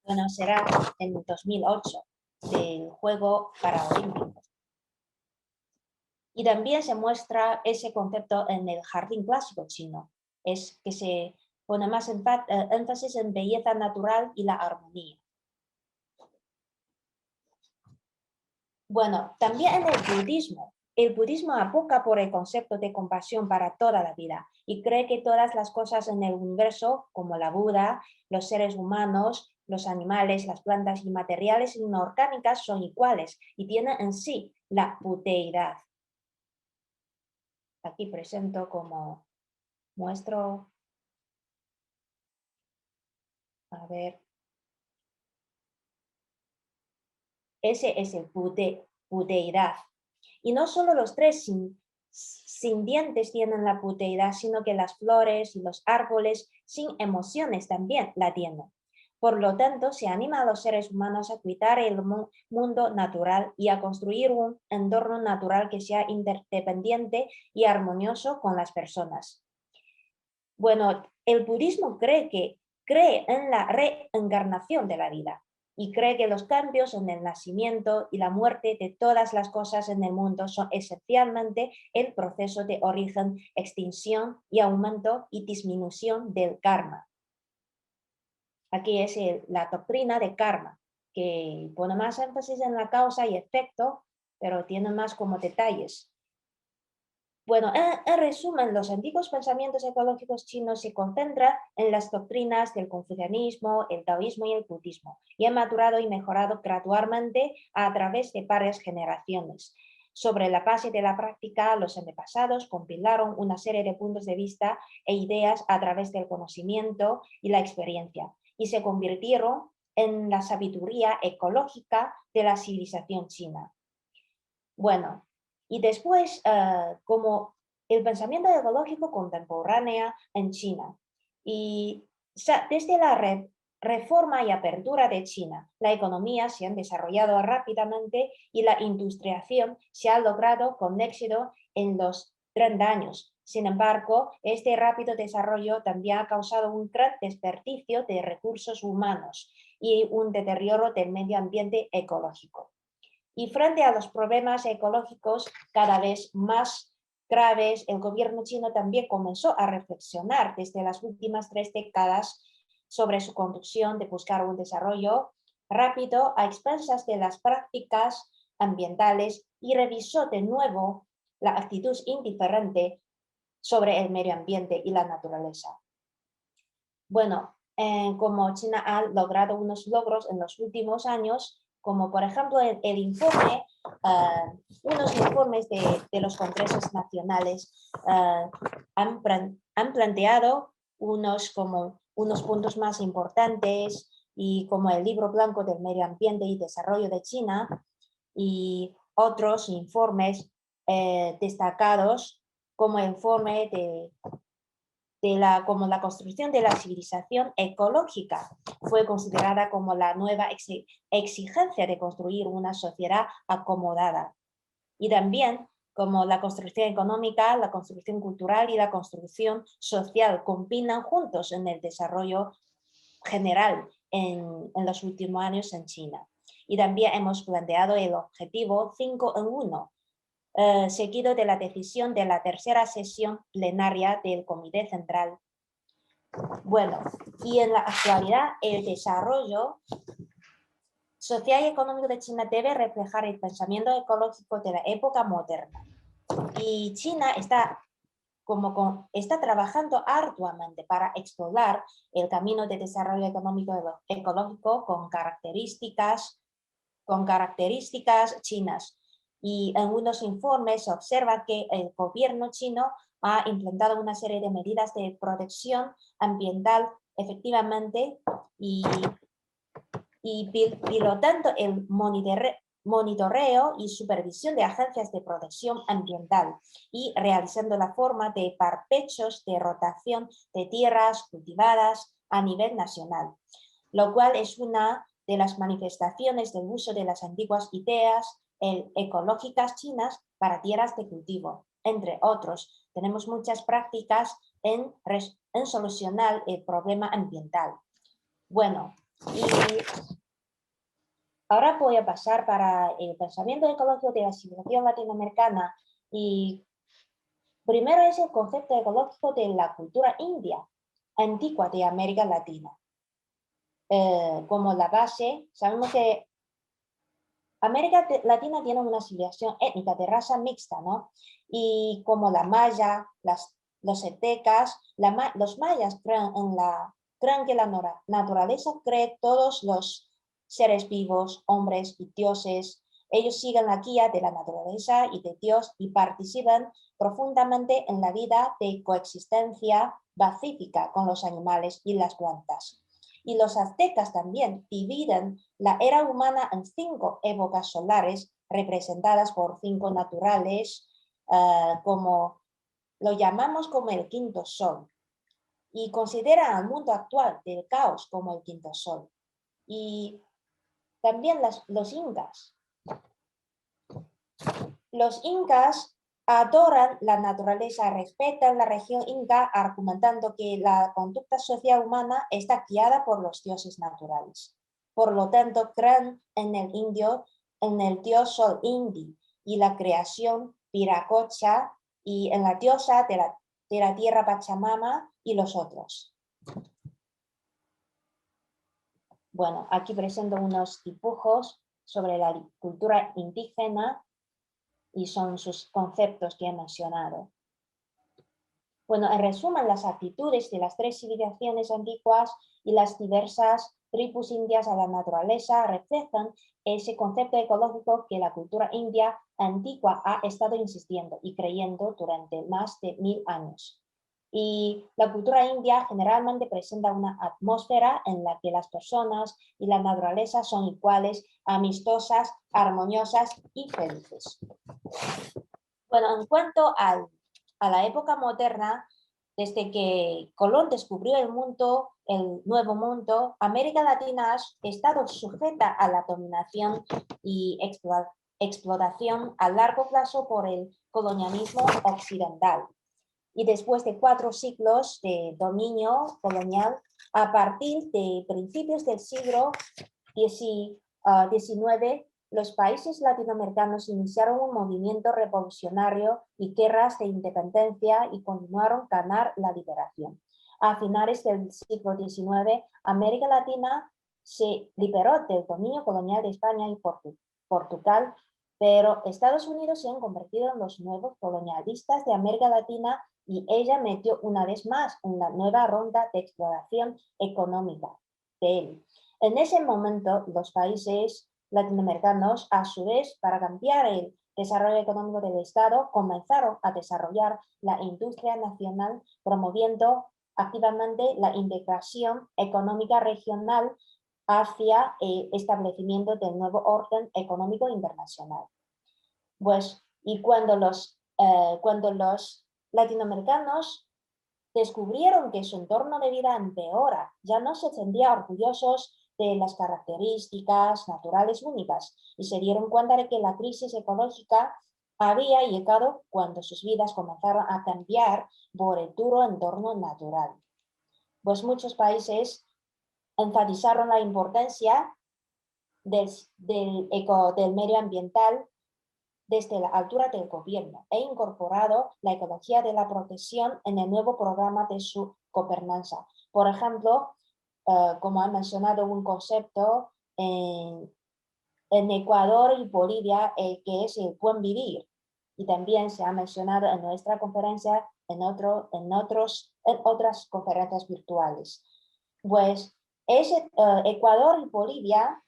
Bueno, será en 2008 del Juego Paralímpico. Y también se muestra ese concepto en el jardín clásico chino, es que se pone más énfasis en belleza natural y la armonía. Bueno, también en el budismo aboga por el concepto de compasión para toda la vida y cree que todas las cosas en el universo, como la Buda, los seres humanos, los animales, las plantas y materiales inorgánicas son iguales y tienen en sí la puteidad. Aquí presento como muestro. A ver. Ese es el puteidad. Y no solo los tres sin dientes tienen la puteidad, sino que las flores y los árboles sin emociones también la tienen. Por lo tanto, se anima a los seres humanos a cuidar el mundo natural y a construir un entorno natural que sea interdependiente y armonioso con las personas. Bueno, el budismo cree en la reencarnación de la vida y cree que los cambios en el nacimiento y la muerte de todas las cosas en el mundo son esencialmente el proceso de origen, extinción y aumento y disminución del karma. Aquí es la doctrina de karma, que pone más énfasis en la causa y efecto, pero tiene más como detalles. Bueno, en resumen, los antiguos pensamientos ecológicos chinos se concentran en las doctrinas del confucianismo, el taoísmo y el budismo, y han madurado y mejorado gradualmente a través de varias generaciones. Sobre la base de la práctica, los antepasados compilaron una serie de puntos de vista e ideas a través del conocimiento y la experiencia, y se convirtieron en la sabiduría ecológica de la civilización china. Bueno, y después, como el pensamiento ecológico contemporáneo en China. Y desde la reforma y apertura de China, la economía se ha desarrollado rápidamente y la industrialización se ha logrado con éxito en los 30 años. Sin embargo, este rápido desarrollo también ha causado un gran desperdicio de recursos humanos y un deterioro del medio ambiente ecológico. Y frente a los problemas ecológicos cada vez más graves, el gobierno chino también comenzó a reflexionar desde las últimas 3 décadas sobre su conducción de buscar un desarrollo rápido a expensas de las prácticas ambientales y revisó de nuevo la actitud indiferente sobre el medio ambiente y la naturaleza. Bueno, como China ha logrado unos logros en los últimos años, como por ejemplo el informe, unos informes de los congresos nacionales han planteado unos puntos más importantes y como el libro blanco del medio ambiente y desarrollo de China y otros informes destacados como el informe como la construcción de la civilización ecológica fue considerada como la nueva exigencia de construir una sociedad acomodada. Y también como la construcción económica, la construcción cultural y la construcción social combinan juntos en el desarrollo general en los últimos años en China. Y también hemos planteado el objetivo 5 en 1, seguido de la decisión de la tercera sesión plenaria del Comité Central. Bueno, y en la actualidad el desarrollo social y económico de China debe reflejar el pensamiento ecológico de la época moderna. Y China está trabajando arduamente para explorar el camino de desarrollo económico ecológico con características chinas. Y en unos informes se observa que el gobierno chino ha implementado una serie de medidas de protección ambiental efectivamente y pilotando el monitoreo y supervisión de agencias de protección ambiental y realizando la forma de parpechos de rotación de tierras cultivadas a nivel nacional, lo cual es una de las manifestaciones del uso de las antiguas ideas ecológicas chinas para tierras de cultivo, entre otros. Tenemos muchas prácticas en solucionar el problema ambiental. Bueno, y ahora voy a pasar para el pensamiento ecológico de la civilización latinoamericana y primero es el concepto ecológico de la cultura india, antigua de América Latina. Como la base, sabemos que América Latina tiene una civilización étnica de raza mixta, ¿no? Y como la maya, los aztecas, los mayas creen que la naturaleza cree todos los seres vivos, hombres y dioses, Ellos siguen la guía de la naturaleza y de Dios y participan profundamente en la vida de coexistencia pacífica con los animales y las plantas. Y los aztecas también dividen la era humana en 5 épocas solares representadas por 5 naturales, como lo llamamos como el quinto sol. Y consideran al mundo actual del caos como el quinto sol. Y también los incas. Los incas adoran la naturaleza, respetan la región inca, argumentando que la conducta social humana está guiada por los dioses naturales. Por lo tanto, creen en el dios Sol Indi y la creación Viracocha y en la diosa de la tierra Pachamama y los otros. Bueno, aquí presento unos dibujos sobre la cultura indígena y son sus conceptos que he mencionado. Bueno, en resumen, las actitudes de las 3 civilizaciones antiguas y las diversas tribus indias a la naturaleza reflejan ese concepto ecológico que la cultura india antigua ha estado insistiendo y creyendo durante más de 1000 años. Y la cultura india generalmente presenta una atmósfera en la que las personas y la naturaleza son iguales, amistosas, armoniosas y felices. Bueno, en cuanto a la época moderna, desde que Colón descubrió el nuevo mundo, América Latina ha estado sujeta a la dominación y explotación a largo plazo por el colonialismo occidental. Y después de 4 siglos de dominio colonial, a partir de principios del siglo XIX, los países latinoamericanos iniciaron un movimiento revolucionario y guerras de independencia y continuaron a ganar la liberación. A finales del siglo XIX, América Latina se liberó del dominio colonial de España y Portugal, pero Estados Unidos se han convertido en los nuevos colonialistas de América Latina y ella metió una vez más en la nueva ronda de exploración económica de él. En ese momento, los países latinoamericanos, a su vez, para cambiar el desarrollo económico del Estado, comenzaron a desarrollar la industria nacional, promoviendo activamente la integración económica regional hacia el establecimiento del nuevo orden económico internacional. Pues, y cuando los latinoamericanos descubrieron que su entorno de vida empeora, ya no se sentían orgullosos de las características naturales únicas y se dieron cuenta de que la crisis ecológica había llegado cuando sus vidas comenzaron a cambiar por el duro entorno natural. Pues muchos países enfatizaron la importancia del medio ambiental desde la altura del gobierno e incorporado la ecología de la protección en el nuevo programa de su gobernanza. Por ejemplo, como han mencionado un concepto en Ecuador y Bolivia, que es el buen vivir. Y también se ha mencionado en nuestra conferencia, en otras conferencias virtuales. Pues Ecuador y Bolivia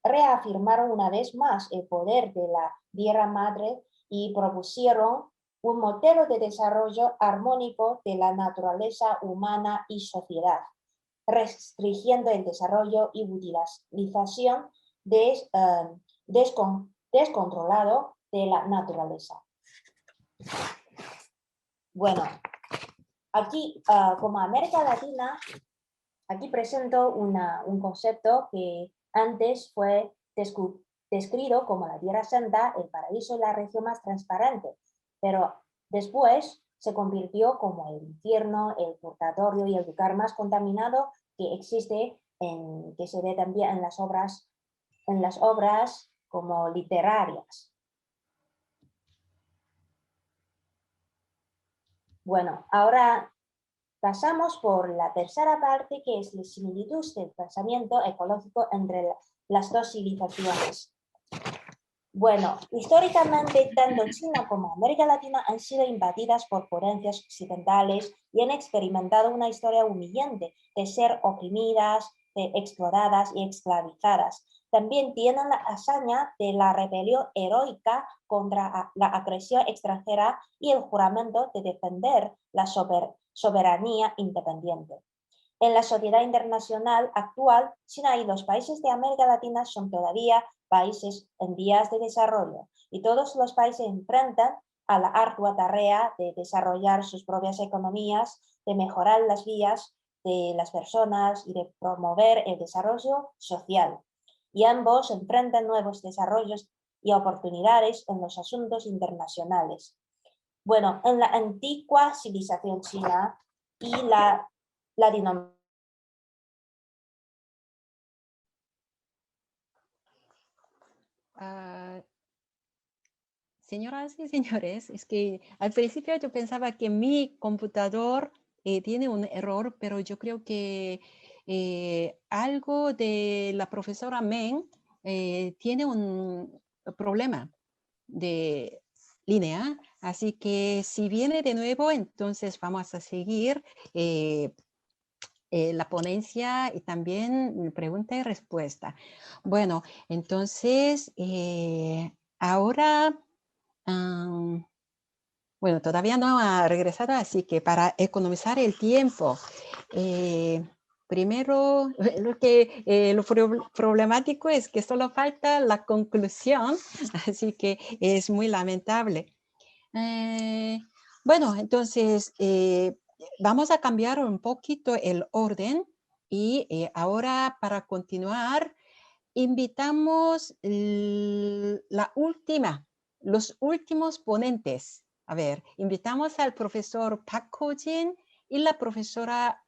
reafirmaron una vez más el poder de la tierra madre y propusieron un modelo de desarrollo armónico de la naturaleza humana y sociedad, restringiendo el desarrollo y utilización descontrolado de la naturaleza. Bueno, aquí como América Latina, aquí presento un concepto que antes fue descrito como la Tierra Santa, el paraíso y la región más transparente, pero después se convirtió como el infierno, el purgatorio y el lugar más contaminado que existe, que se ve también en las obras como literarias. Bueno, ahora pasamos por la tercera parte, que es la similitud del pensamiento ecológico entre las 2 civilizaciones. Bueno, históricamente tanto China como América Latina han sido invadidas por potencias occidentales y han experimentado una historia humillante de ser oprimidas, explotadas y esclavizadas. también tienen la hazaña de la rebelión heroica contra la agresión extranjera y el juramento de defender la soberanía independiente. En la sociedad internacional actual, China y los países de América Latina son todavía países en vías de desarrollo y todos los países enfrentan a la ardua tarea de desarrollar sus propias economías, de mejorar las vidas de las personas y de promover el desarrollo social. Y ambos enfrentan nuevos desarrollos y oportunidades en los asuntos internacionales. Bueno, en la antigua civilización china y la latinoamericana. Señoras y señores, es que al principio yo pensaba que mi computador tiene un error, pero yo creo que algo de la profesora Meng tiene un problema de línea, así que si viene de nuevo, entonces vamos a seguir la ponencia y también pregunta y respuesta. Bueno, entonces ahora, bueno, todavía no ha regresado, así que para economizar el tiempo, primero, lo problemático es que solo falta la conclusión, así que es muy lamentable. Bueno, entonces vamos a cambiar un poquito el orden y ahora para continuar invitamos los últimos ponentes. A ver, invitamos al profesor Park Ho-jin y la profesora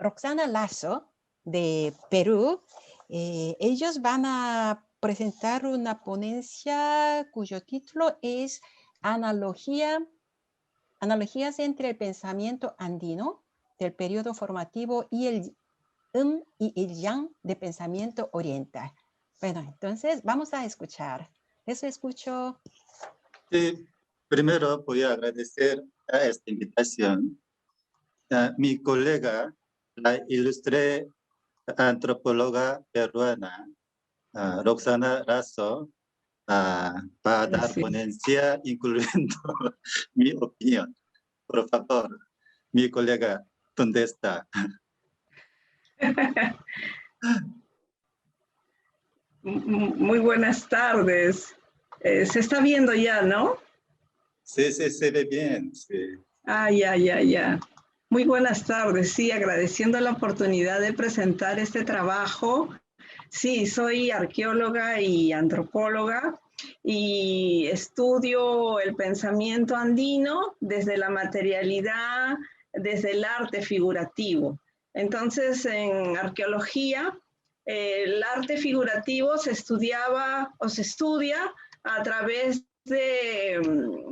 Roxana Lasso de Perú. Ellos van a presentar una ponencia cuyo título es Analogías entre el pensamiento andino del periodo formativo y el yang de pensamiento oriental. Bueno, entonces vamos a escuchar. Les escucho. Sí, primero voy a agradecer a esta invitación. Mi colega, la ilustre antropóloga peruana, Roxana Lasso, va a dar ponencia incluyendo mi opinión. Por favor, mi colega, ¿dónde está? Muy buenas tardes. Se está viendo ya, ¿no? Sí, se ve bien. Sí. Ya. Muy buenas tardes. Sí, agradeciendo la oportunidad de presentar este trabajo. Sí, soy arqueóloga y antropóloga y estudio el pensamiento andino desde la materialidad, desde el arte figurativo. Entonces, en arqueología, el arte figurativo se estudiaba o se estudia a través de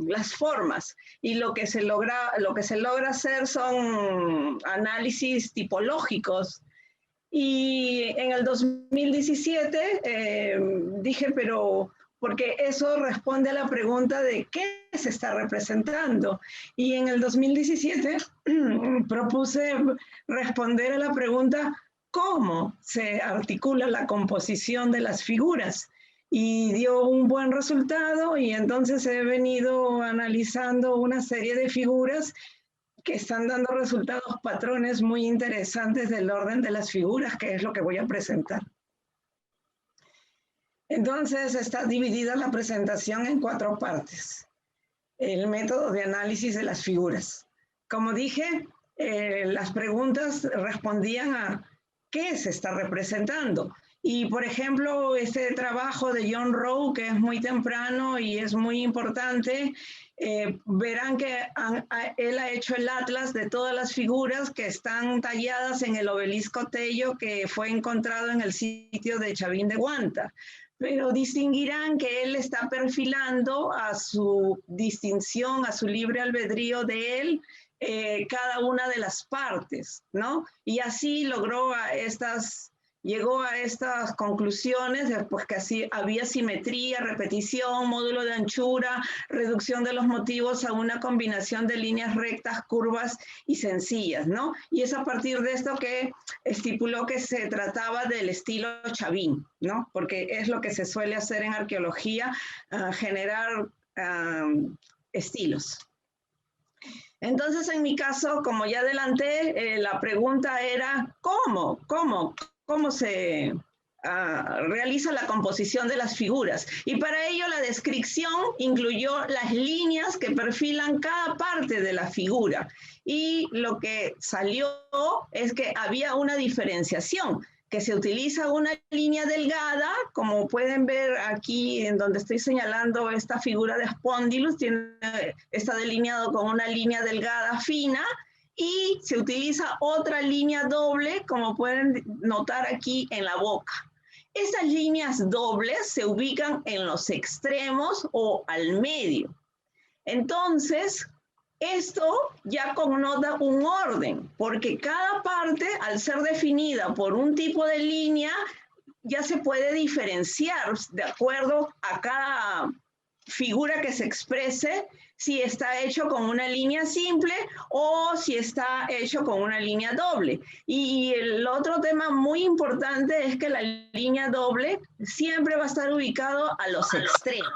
las formas y lo que se logra hacer son análisis tipológicos. Y en el 2017 dije, pero porque eso responde a la pregunta de qué se está representando. Y en el 2017 propuse responder a la pregunta cómo se articula la composición de las figuras. Y dio un buen resultado y entonces he venido analizando una serie de figuras que están dando resultados, patrones muy interesantes del orden de las figuras, que es lo que voy a presentar. Entonces está dividida la presentación en 4 partes. El método de análisis de las figuras. Como dije, las preguntas respondían a qué se está representando. Y, por ejemplo, este trabajo de John Rowe, que es muy temprano y es muy importante, verán que él ha hecho el atlas de todas las figuras que están talladas en el obelisco Tello que fue encontrado en el sitio de Chavín de Huanta. Pero distinguirán que él está perfilando a su distinción, a su libre albedrío de él, cada una de las partes, ¿no? Y así logró a estas llegó a estas conclusiones, pues que así había simetría, repetición, módulo de anchura, reducción de los motivos a una combinación de líneas rectas, curvas y sencillas, ¿no? Y es a partir de esto que estipuló que se trataba del estilo Chavín, ¿no? Porque es lo que se suele hacer en arqueología, generar estilos. Entonces, en mi caso, como ya adelanté, la pregunta era, ¿cómo se realiza la composición de las figuras? Y para ello la descripción incluyó las líneas que perfilan cada parte de la figura. Y lo que salió es que había una diferenciación, que se utiliza una línea delgada, como pueden ver aquí en donde estoy señalando esta figura de Spondylus, está delineado con una línea delgada fina, y se utiliza otra línea doble, como pueden notar aquí en la boca. Estas líneas dobles se ubican en los extremos o al medio. Entonces, esto ya connota un orden, porque cada parte, al ser definida por un tipo de línea, ya se puede diferenciar de acuerdo a cada figura que se exprese, si está hecho con una línea simple o si está hecho con una línea doble. Y el otro tema muy importante es que la línea doble siempre va a estar ubicado a los extremos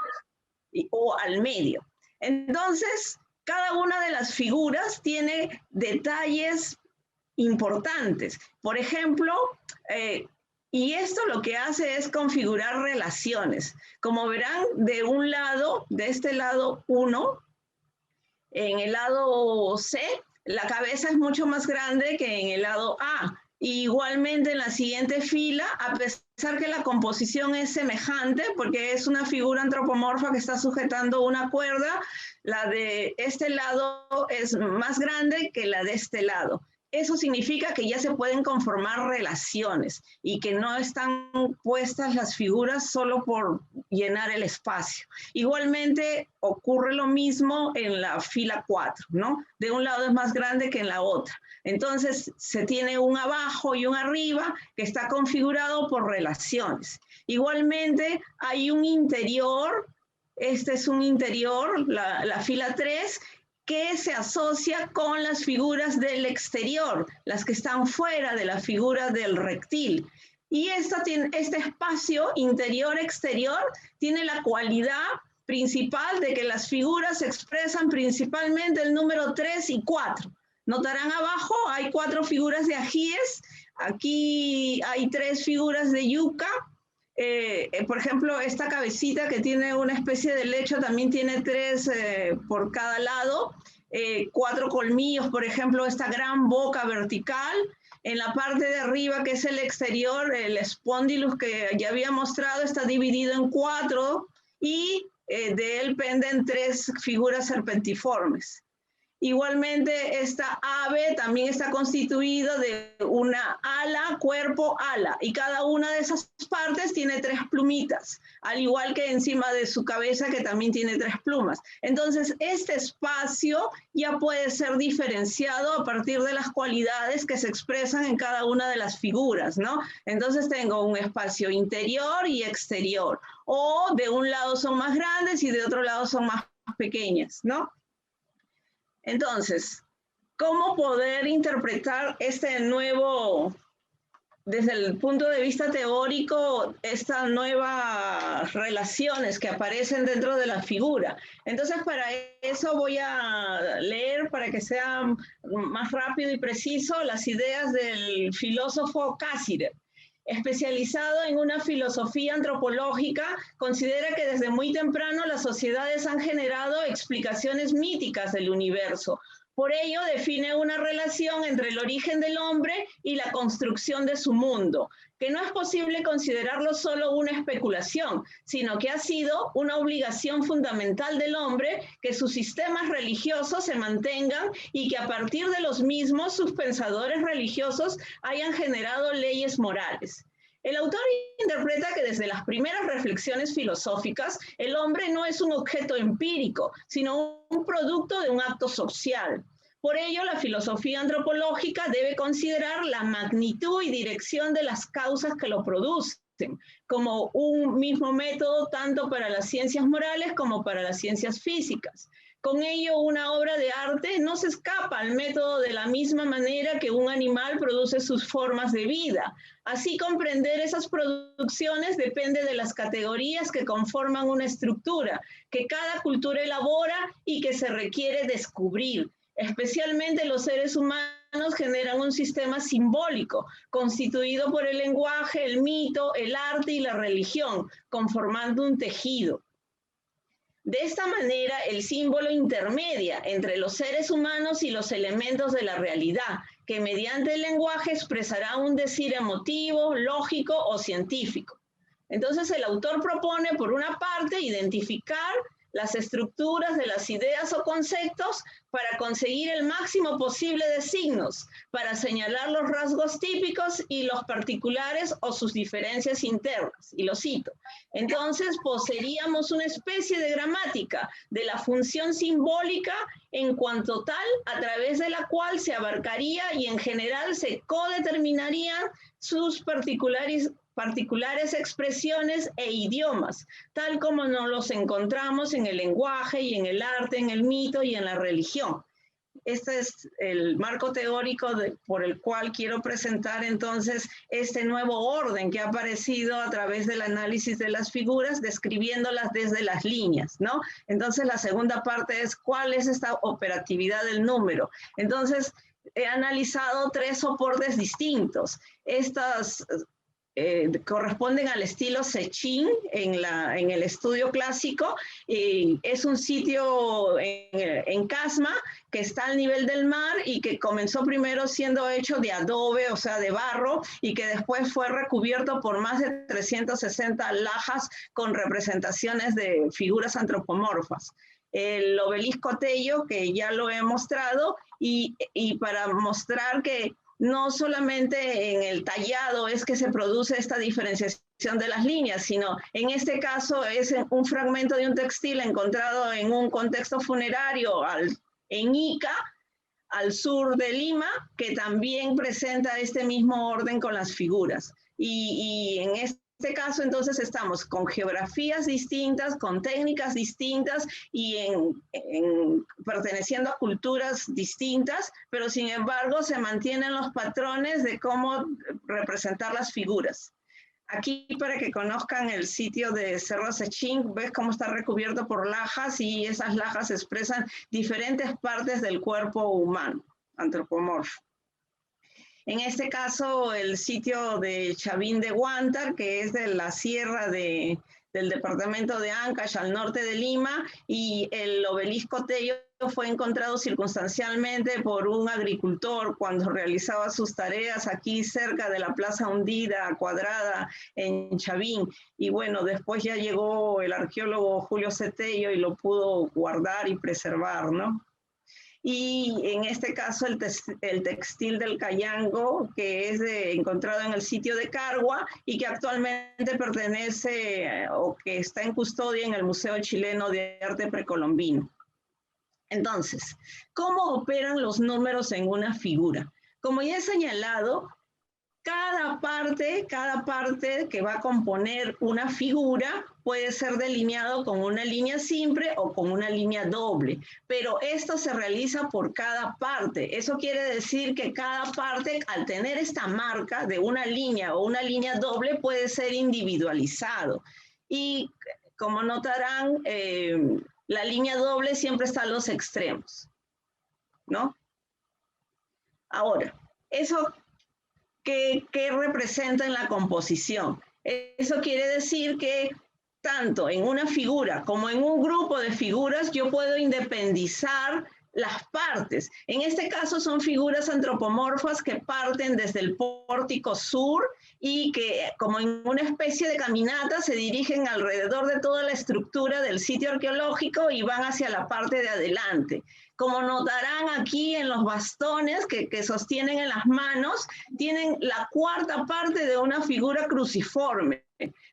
o al medio. Entonces, cada una de las figuras tiene detalles importantes. Por ejemplo, y esto lo que hace es configurar relaciones. Como verán, de un lado, de este lado 1, en el lado C, la cabeza es mucho más grande que en el lado A. Igualmente en la siguiente fila, a pesar que la composición es semejante, porque es una figura antropomorfa que está sujetando una cuerda, la de este lado es más grande que la de este lado. Eso significa que ya se pueden conformar relaciones y que no están puestas las figuras solo por llenar el espacio. Igualmente ocurre lo mismo en la fila 4, ¿no? De un lado es más grande que en la otra. Entonces se tiene un abajo y un arriba que está configurado por relaciones. Igualmente hay un interior, este es un interior, la fila 3, que se asocia con las figuras del exterior, las que están fuera de la figura del rectil. Y este espacio interior-exterior tiene la cualidad principal de que las figuras expresan principalmente el número 3 y 4. Notarán abajo, hay 4 figuras de ajíes, aquí hay 3 figuras de yuca. Por ejemplo, esta cabecita que tiene una especie de lecho también tiene 3 por cada lado, 4 colmillos, por ejemplo, esta gran boca vertical. En la parte de arriba, que es el exterior, el Spondylus que ya había mostrado, está dividido en 4 y de él penden 3 figuras serpentiformes. Igualmente, esta ave también está constituida de una ala, cuerpo, ala, y cada una de esas partes tiene 3 plumitas, al igual que encima de su cabeza, que también tiene 3 plumas. Entonces, este espacio ya puede ser diferenciado a partir de las cualidades que se expresan en cada una de las figuras, ¿no? Entonces, tengo un espacio interior y exterior, o de un lado son más grandes y de otro lado son más pequeñas, ¿no? Entonces, ¿cómo poder interpretar este nuevo, desde el punto de vista teórico, estas nuevas relaciones que aparecen dentro de la figura? Entonces, para eso voy a leer, para que sea más rápido y preciso, las ideas del filósofo Cassirer. Especializado en una filosofía antropológica, considera que desde muy temprano las sociedades han generado explicaciones míticas del universo. Por ello, define una relación entre el origen del hombre y la construcción de su mundo, que no es posible considerarlo solo una especulación, sino que ha sido una obligación fundamental del hombre que sus sistemas religiosos se mantengan y que a partir de los mismos sus pensadores religiosos hayan generado leyes morales. El autor interpreta que desde las primeras reflexiones filosóficas, el hombre no es un objeto empírico, sino un producto de un acto social. Por ello, la filosofía antropológica debe considerar la magnitud y dirección de las causas que lo producen, como un mismo método tanto para las ciencias morales como para las ciencias físicas. Con ello, una obra de arte no se escapa al método de la misma manera que un animal produce sus formas de vida. Así, comprender esas producciones depende de las categorías que conforman una estructura, que cada cultura elabora y que se requiere descubrir. Especialmente los seres humanos generan un sistema simbólico constituido por el lenguaje, el mito, el arte y la religión, conformando un tejido. De esta manera, el símbolo intermedia entre los seres humanos y los elementos de la realidad, que mediante el lenguaje expresará un decir emotivo, lógico o científico. Entonces, el autor propone, por una parte, identificar las estructuras de las ideas o conceptos para conseguir el máximo posible de signos, para señalar los rasgos típicos y los particulares o sus diferencias internas. Y lo cito. Entonces, poseeríamos una especie de gramática de la función simbólica en cuanto tal, a través de la cual se abarcaría y en general se codeterminarían sus particulares expresiones e idiomas, tal como nos los encontramos en el lenguaje y en el arte, en el mito y en la religión. Este es el marco teórico por el cual quiero presentar entonces este nuevo orden que ha aparecido a través del análisis de las figuras, describiéndolas desde las líneas, ¿no? Entonces la segunda parte es cuál es esta operatividad del número. Entonces he analizado 3 soportes distintos. Estas corresponden al estilo Sechín en el estudio clásico. Es un sitio en Casma que está al nivel del mar y que comenzó primero siendo hecho de adobe, o sea, de barro, y que después fue recubierto por más de 360 lajas con representaciones de figuras antropomorfas. El obelisco Tello, que ya lo he mostrado, y para mostrar que no solamente en el tallado es que se produce esta diferenciación de las líneas, sino en este caso es un fragmento de un textil encontrado en un contexto funerario en Ica, al sur de Lima, que también presenta este mismo orden con las figuras. Y en este caso, entonces, estamos con geografías distintas, con técnicas distintas y perteneciendo a culturas distintas, pero sin embargo se mantienen los patrones de cómo representar las figuras. Aquí, para que conozcan el sitio de Cerro Sechín, ves cómo está recubierto por lajas y esas lajas expresan diferentes partes del cuerpo humano, antropomorfo. En este caso, el sitio de Chavín de Huántar, que es de la sierra del departamento de Ancash, al norte de Lima, y el obelisco Tello fue encontrado circunstancialmente por un agricultor cuando realizaba sus tareas aquí cerca de la Plaza Hundida Cuadrada en Chavín. Y bueno, después ya llegó el arqueólogo Julio C. Tello y lo pudo guardar y preservar, ¿no? Y en este caso el textil del Cayango, que es encontrado en el sitio de Carhua y que actualmente pertenece o que está en custodia en el Museo Chileno de Arte Precolombino. Entonces, ¿cómo operan los números en una figura? Como ya he señalado, cada parte que va a componer una figura puede ser delineado con una línea simple o con una línea doble, pero esto se realiza por cada parte. Eso quiere decir que cada parte, al tener esta marca de una línea o una línea doble, puede ser individualizado. Y como notarán, la línea doble siempre está a los extremos, ¿no? Ahora, eso ¿qué representa en la composición? Eso quiere decir que tanto en una figura como en un grupo de figuras yo puedo independizar las partes. En este caso son figuras antropomorfas que parten desde el pórtico sur y que, como en una especie de caminata, se dirigen alrededor de toda la estructura del sitio arqueológico y van hacia la parte de adelante. Como notarán aquí en los bastones que sostienen en las manos, tienen la cuarta parte de una figura cruciforme.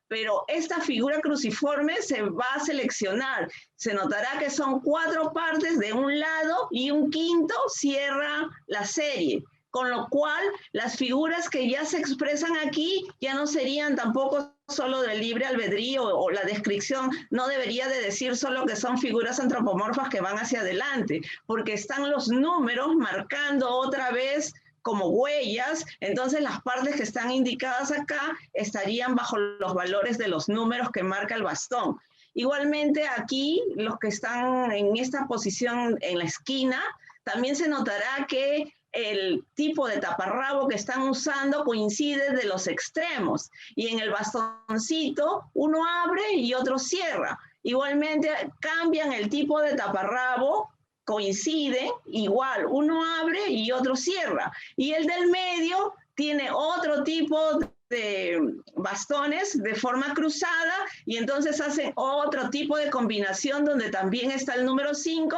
pero esta figura cruciforme se va a seleccionar. Se notará que son 4 partes de un lado y un quinto cierra la serie, con lo cual las figuras que ya se expresan aquí ya no serían tampoco solo de libre albedrío, o la descripción no debería de decir solo que son figuras antropomorfas que van hacia adelante, porque están los números marcando otra vez como huellas. Entonces las partes que están indicadas acá estarían bajo los valores de los números que marca el bastón. Igualmente aquí, los que están en esta posición en la esquina, también se notará que el tipo de taparrabo que están usando coincide de los extremos, y en el bastoncito uno abre y otro cierra. Igualmente cambian el tipo de taparrabo, coinciden, igual, uno abre y otro cierra. Y el del medio tiene otro tipo de bastones de forma cruzada, y entonces hacen otro tipo de combinación donde también está el número 5,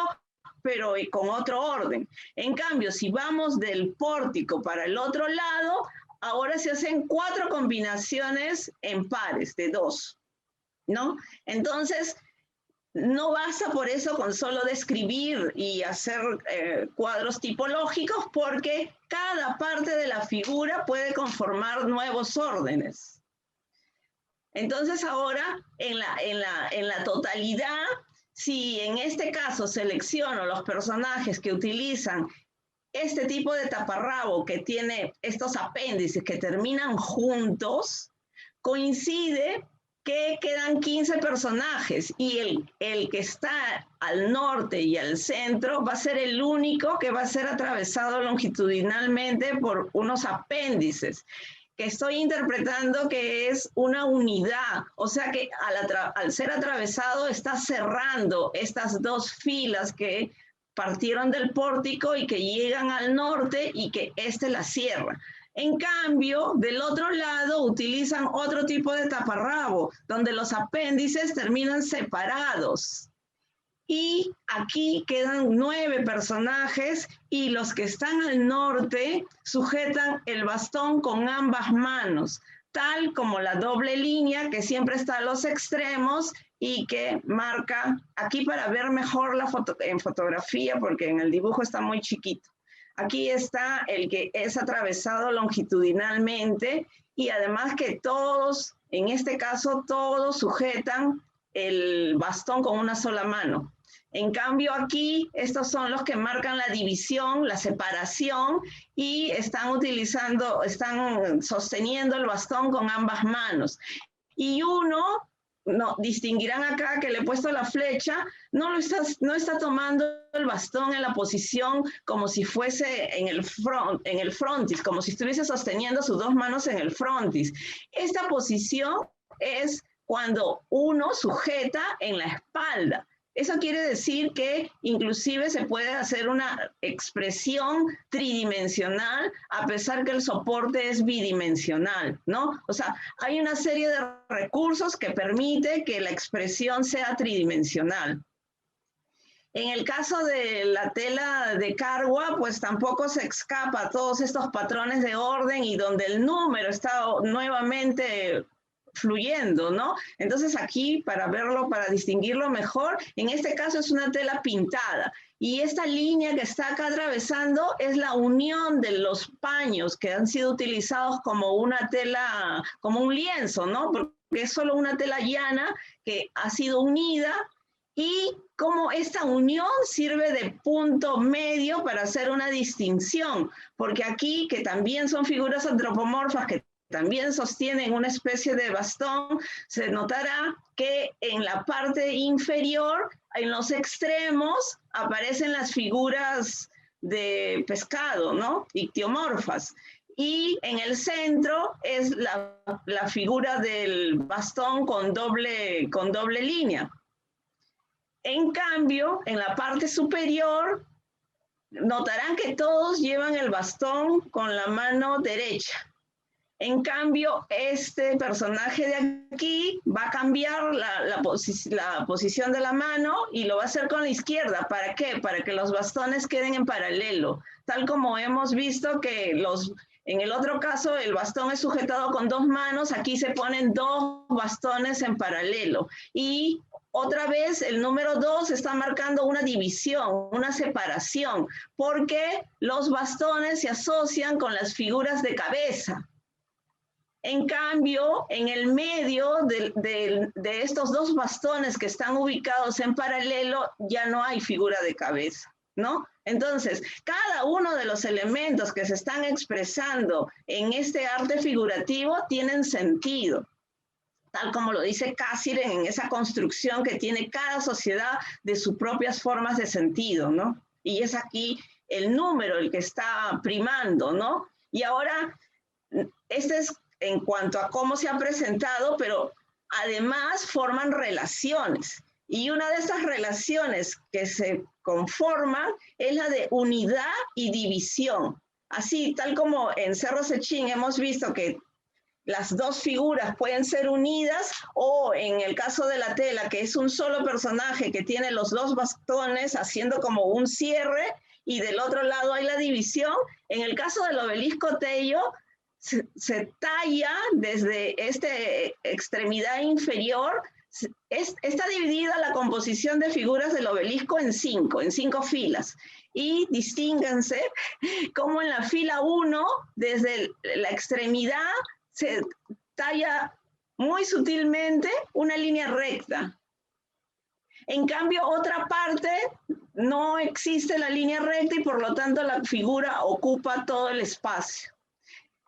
pero con otro orden. En cambio, si vamos del pórtico para el otro lado, ahora se hacen 4 combinaciones en pares de 2, ¿no? Entonces, no basta por eso con solo describir y hacer cuadros tipológicos, porque cada parte de la figura puede conformar nuevos órdenes. Entonces ahora, en la totalidad, si en este caso selecciono los personajes que utilizan este tipo de taparrabo que tiene estos apéndices que terminan juntos, coincide que quedan 15 personajes, y el que está al norte y al centro va a ser el único que va a ser atravesado longitudinalmente por unos apéndices, que estoy interpretando que es una unidad, o sea que al ser atravesado está cerrando estas 2 filas que partieron del pórtico y que llegan al norte, y que este la cierra. En cambio, del otro lado utilizan otro tipo de taparrabo, donde los apéndices terminan separados. Y aquí quedan 9 personajes, y los que están al norte sujetan el bastón con ambas manos, tal como la doble línea que siempre está a los extremos y que marca, aquí para ver mejor en fotografía, porque en el dibujo está muy chiquito. Aquí está el que es atravesado longitudinalmente, y además que todos, en este caso, todos sujetan el bastón con una sola mano. En cambio aquí, estos son los que marcan la división, la separación, y están sosteniendo el bastón con ambas manos. Y uno, distinguirán acá que le he puesto la flecha, no está tomando el bastón en la posición como si fuese en el frontis, como si estuviese sosteniendo sus 2 manos en el frontis. Esta posición es cuando uno sujeta en la espalda. Eso quiere decir que inclusive se puede hacer una expresión tridimensional a pesar que el soporte es bidimensional, ¿no? O sea, hay una serie de recursos que permite que la expresión sea tridimensional. En el caso de la tela de Carwa, pues tampoco se escapa a todos estos patrones de orden, y donde el número está nuevamente fluyendo, ¿no? Entonces aquí, para verlo, para distinguirlo mejor, en este caso es una tela pintada, y esta línea que está acá atravesando es la unión de los paños que han sido utilizados como una tela, como un lienzo, ¿no? Porque es solo una tela llana que ha sido unida, y como esta unión sirve de punto medio para hacer una distinción, porque aquí, que también son figuras antropomorfas que también sostienen una especie de bastón, se notará que en la parte inferior, en los extremos, aparecen las figuras de pescado, ¿no? Ictiomorfas. Y en el centro es la figura del bastón con doble línea. En cambio, en la parte superior, notarán que todos llevan el bastón con la mano derecha. En cambio, este personaje de aquí va a cambiar la posición de la mano y lo va a hacer con la izquierda. ¿Para qué? Para que los bastones queden en paralelo. Tal como hemos visto que en el otro caso el bastón es sujetado con 2 manos, aquí se ponen 2 bastones en paralelo. Y otra vez el número 2 está marcando una división, una separación, porque los bastones se asocian con las figuras de cabeza. En cambio, en el medio de estos 2 bastones que están ubicados en paralelo, ya no hay figura de cabeza, ¿no? Entonces, cada uno de los elementos que se están expresando en este arte figurativo tienen sentido, tal como lo dice Cassirer en esa construcción que tiene cada sociedad de sus propias formas de sentido, ¿no? Y es aquí el número el que está primando, ¿no? Y ahora, este es en cuanto a cómo se ha presentado, pero además forman relaciones. Y una de estas relaciones que se conforman es la de unidad y división. Así, tal como en Cerro Sechín hemos visto que las 2 figuras pueden ser unidas, o en el caso de la tela, que es un solo personaje que tiene los 2 bastones haciendo como un cierre, y del otro lado hay la división. En el caso del obelisco Tello, se talla desde esta extremidad inferior. Está dividida la composición de figuras del obelisco en 5 filas. Y distínganse como en la fila 1, desde la extremidad, se talla muy sutilmente una línea recta. En cambio, otra parte no existe la línea recta y por lo tanto la figura ocupa todo el espacio.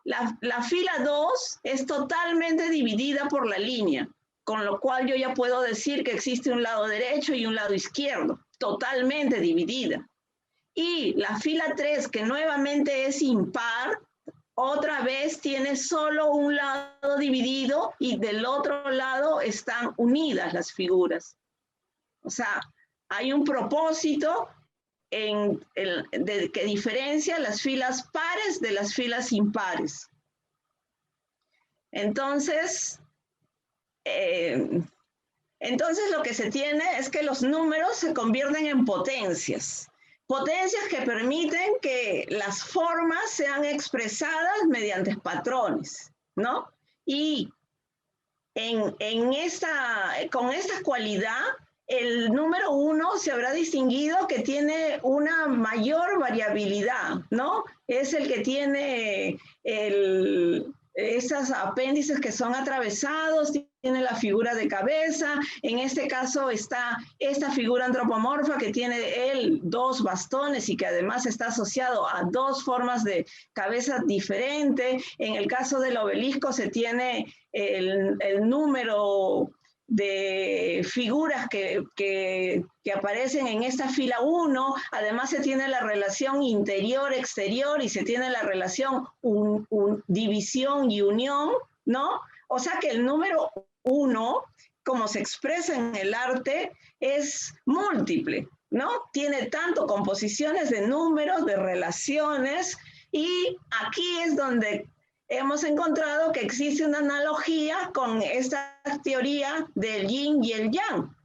La fila 2 es totalmente dividida por la línea, con lo cual yo ya puedo decir que existe un lado derecho y un lado izquierdo, totalmente dividida. Y la fila 3, que nuevamente es impar, otra vez tiene solo un lado dividido y del otro lado están unidas las figuras. O sea, hay un propósito que diferencia las filas pares de las filas impares. Entonces lo que se tiene es que los números se convierten en potencias. Potencias que permiten que las formas sean expresadas mediante patrones, ¿no? Y con esta cualidad, el número 1 se habrá distinguido que tiene una mayor variabilidad, ¿no? Es el que tiene esos apéndices que son atravesados, tiene la figura de cabeza. En este caso está esta figura antropomorfa que tiene él 2 bastones y que además está asociado a 2 formas de cabeza diferentes. En el caso del obelisco se tiene el número de figuras que aparecen en esta fila 1, además se tiene la relación interior-exterior y se tiene la relación división y unión, ¿no? O sea que el número 1, como se expresa en el arte, es múltiple, ¿no? Tiene tanto composiciones de números, de relaciones, y aquí es donde hemos encontrado que existe una analogía con esta teoría del yin y el yang.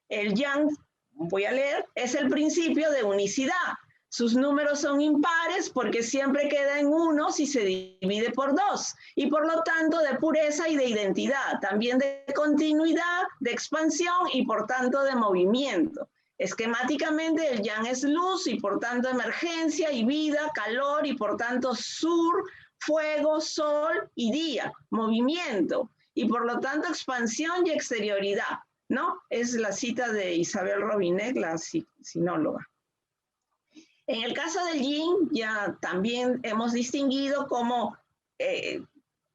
El yang, voy a leer, es el principio de unicidad. Sus números son impares porque siempre queda en 1 si se divide por 2, y por lo tanto de pureza y de identidad, también de continuidad, de expansión y por tanto de movimiento. Esquemáticamente el yang es luz y por tanto emergencia y vida, calor y por tanto sur, fuego, sol y día, movimiento, y por lo tanto expansión y exterioridad, ¿no? Es la cita de Isabel Robinet, la sinóloga. En el caso del yin, ya también hemos distinguido cómo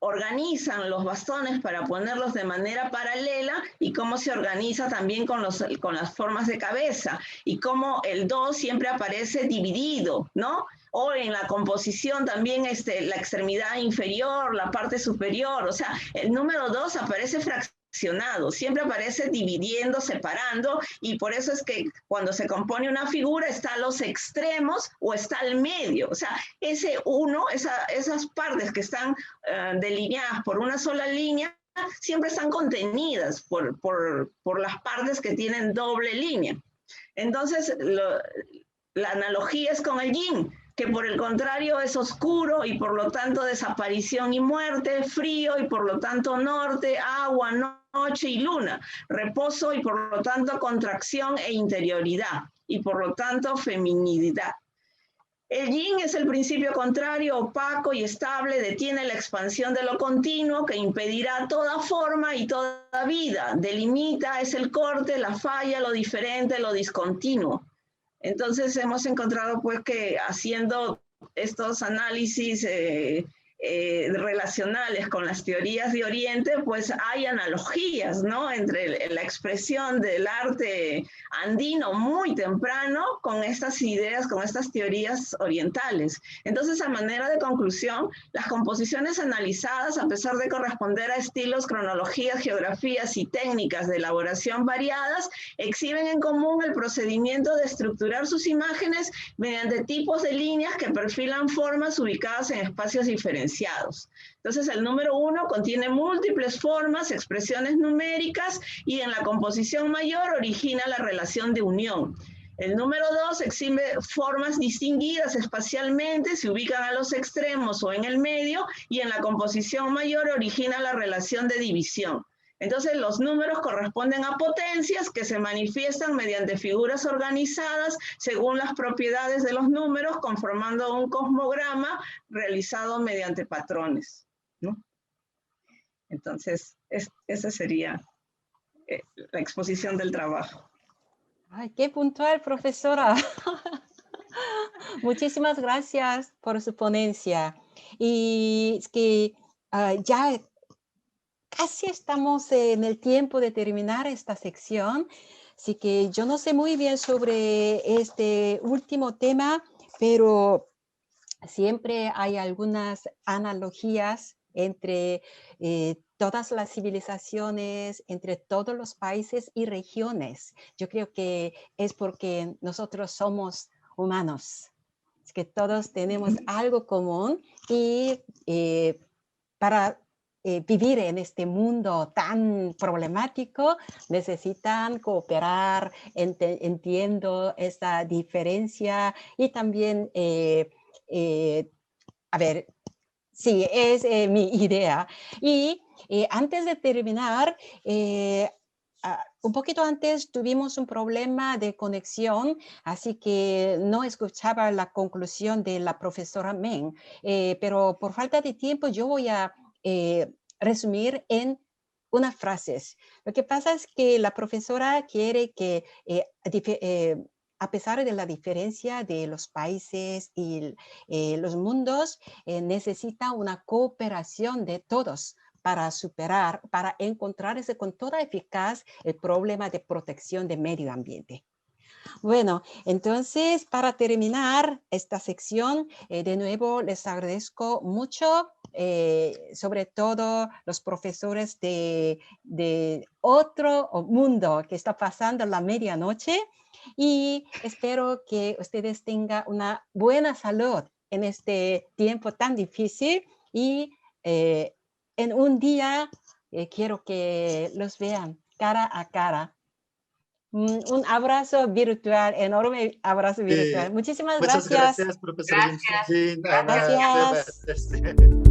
organizan los bastones para ponerlos de manera paralela y cómo se organiza también con las formas de cabeza y cómo el 2 siempre aparece dividido, ¿no? O en la composición también la extremidad inferior, la parte superior, o sea, el número 2 aparece fraccionado siempre aparece dividiendo, separando, y por eso es que cuando se compone una figura está a los extremos o está al medio. O sea, esas partes que están delineadas por una sola línea siempre están contenidas por las partes que tienen doble línea. Entonces, la analogía es con el yin, que por el contrario es oscuro y por lo tanto desaparición y muerte, frío y por lo tanto norte, agua, noche y luna, reposo y por lo tanto contracción e interioridad y por lo tanto feminidad. El yin es el principio contrario, opaco y estable, detiene la expansión de lo continuo que impedirá toda forma y toda vida, delimita, es el corte, la falla, lo diferente, lo discontinuo. Entonces hemos encontrado pues que haciendo estos análisis relacionales con las teorías de Oriente, pues hay analogías, ¿no?, entre la expresión del arte andino muy temprano con estas ideas, con estas teorías orientales. Entonces, a manera de conclusión, las composiciones analizadas, a pesar de corresponder a estilos, cronologías, geografías y técnicas de elaboración variadas, exhiben en común el procedimiento de estructurar sus imágenes mediante tipos de líneas que perfilan formas ubicadas en espacios diferenciados. Entonces, el número 1 contiene múltiples formas, expresiones numéricas, y en la composición mayor origina la relación de unión. El número 2 exhibe formas distinguidas espacialmente, se ubican a los extremos o en el medio, y en la composición mayor origina la relación de división. Entonces, los números corresponden a potencias que se manifiestan mediante figuras organizadas según las propiedades de los números, conformando un cosmograma realizado mediante patrones, ¿no? Entonces, esa sería la exposición del trabajo. Ay, qué puntual, profesora. Muchísimas gracias por su ponencia. Y es que ya casi estamos en el tiempo de terminar esta sección, así que yo no sé muy bien sobre este último tema, pero siempre hay algunas analogías entre todas las civilizaciones, entre todos los países y regiones. Yo creo que es porque nosotros somos humanos, es que todos tenemos algo común y para vivir en este mundo tan problemático, necesitan cooperar, entiendo esta diferencia y también, a ver, sí, es mi idea. Y antes de terminar, un poquito antes tuvimos un problema de conexión, así que no escuchaba la conclusión de la profesora Meng, pero por falta de tiempo yo voy a resumir en unas frases. Lo que pasa es que la profesora quiere que a pesar de la diferencia de los países y los mundos, necesita una cooperación de todos para superar, para encontrarse con toda eficaz el problema de protección del medio ambiente. Bueno, entonces para terminar esta sección, de nuevo les agradezco mucho, sobre todo los profesores de otro mundo que está pasando la medianoche, y espero que ustedes tengan una buena salud en este tiempo tan difícil, y en un día quiero que los vean cara a cara. Un abrazo virtual, enorme abrazo virtual. Muchísimas Muchas gracias. gracias, profesora. Gracias. Gracias.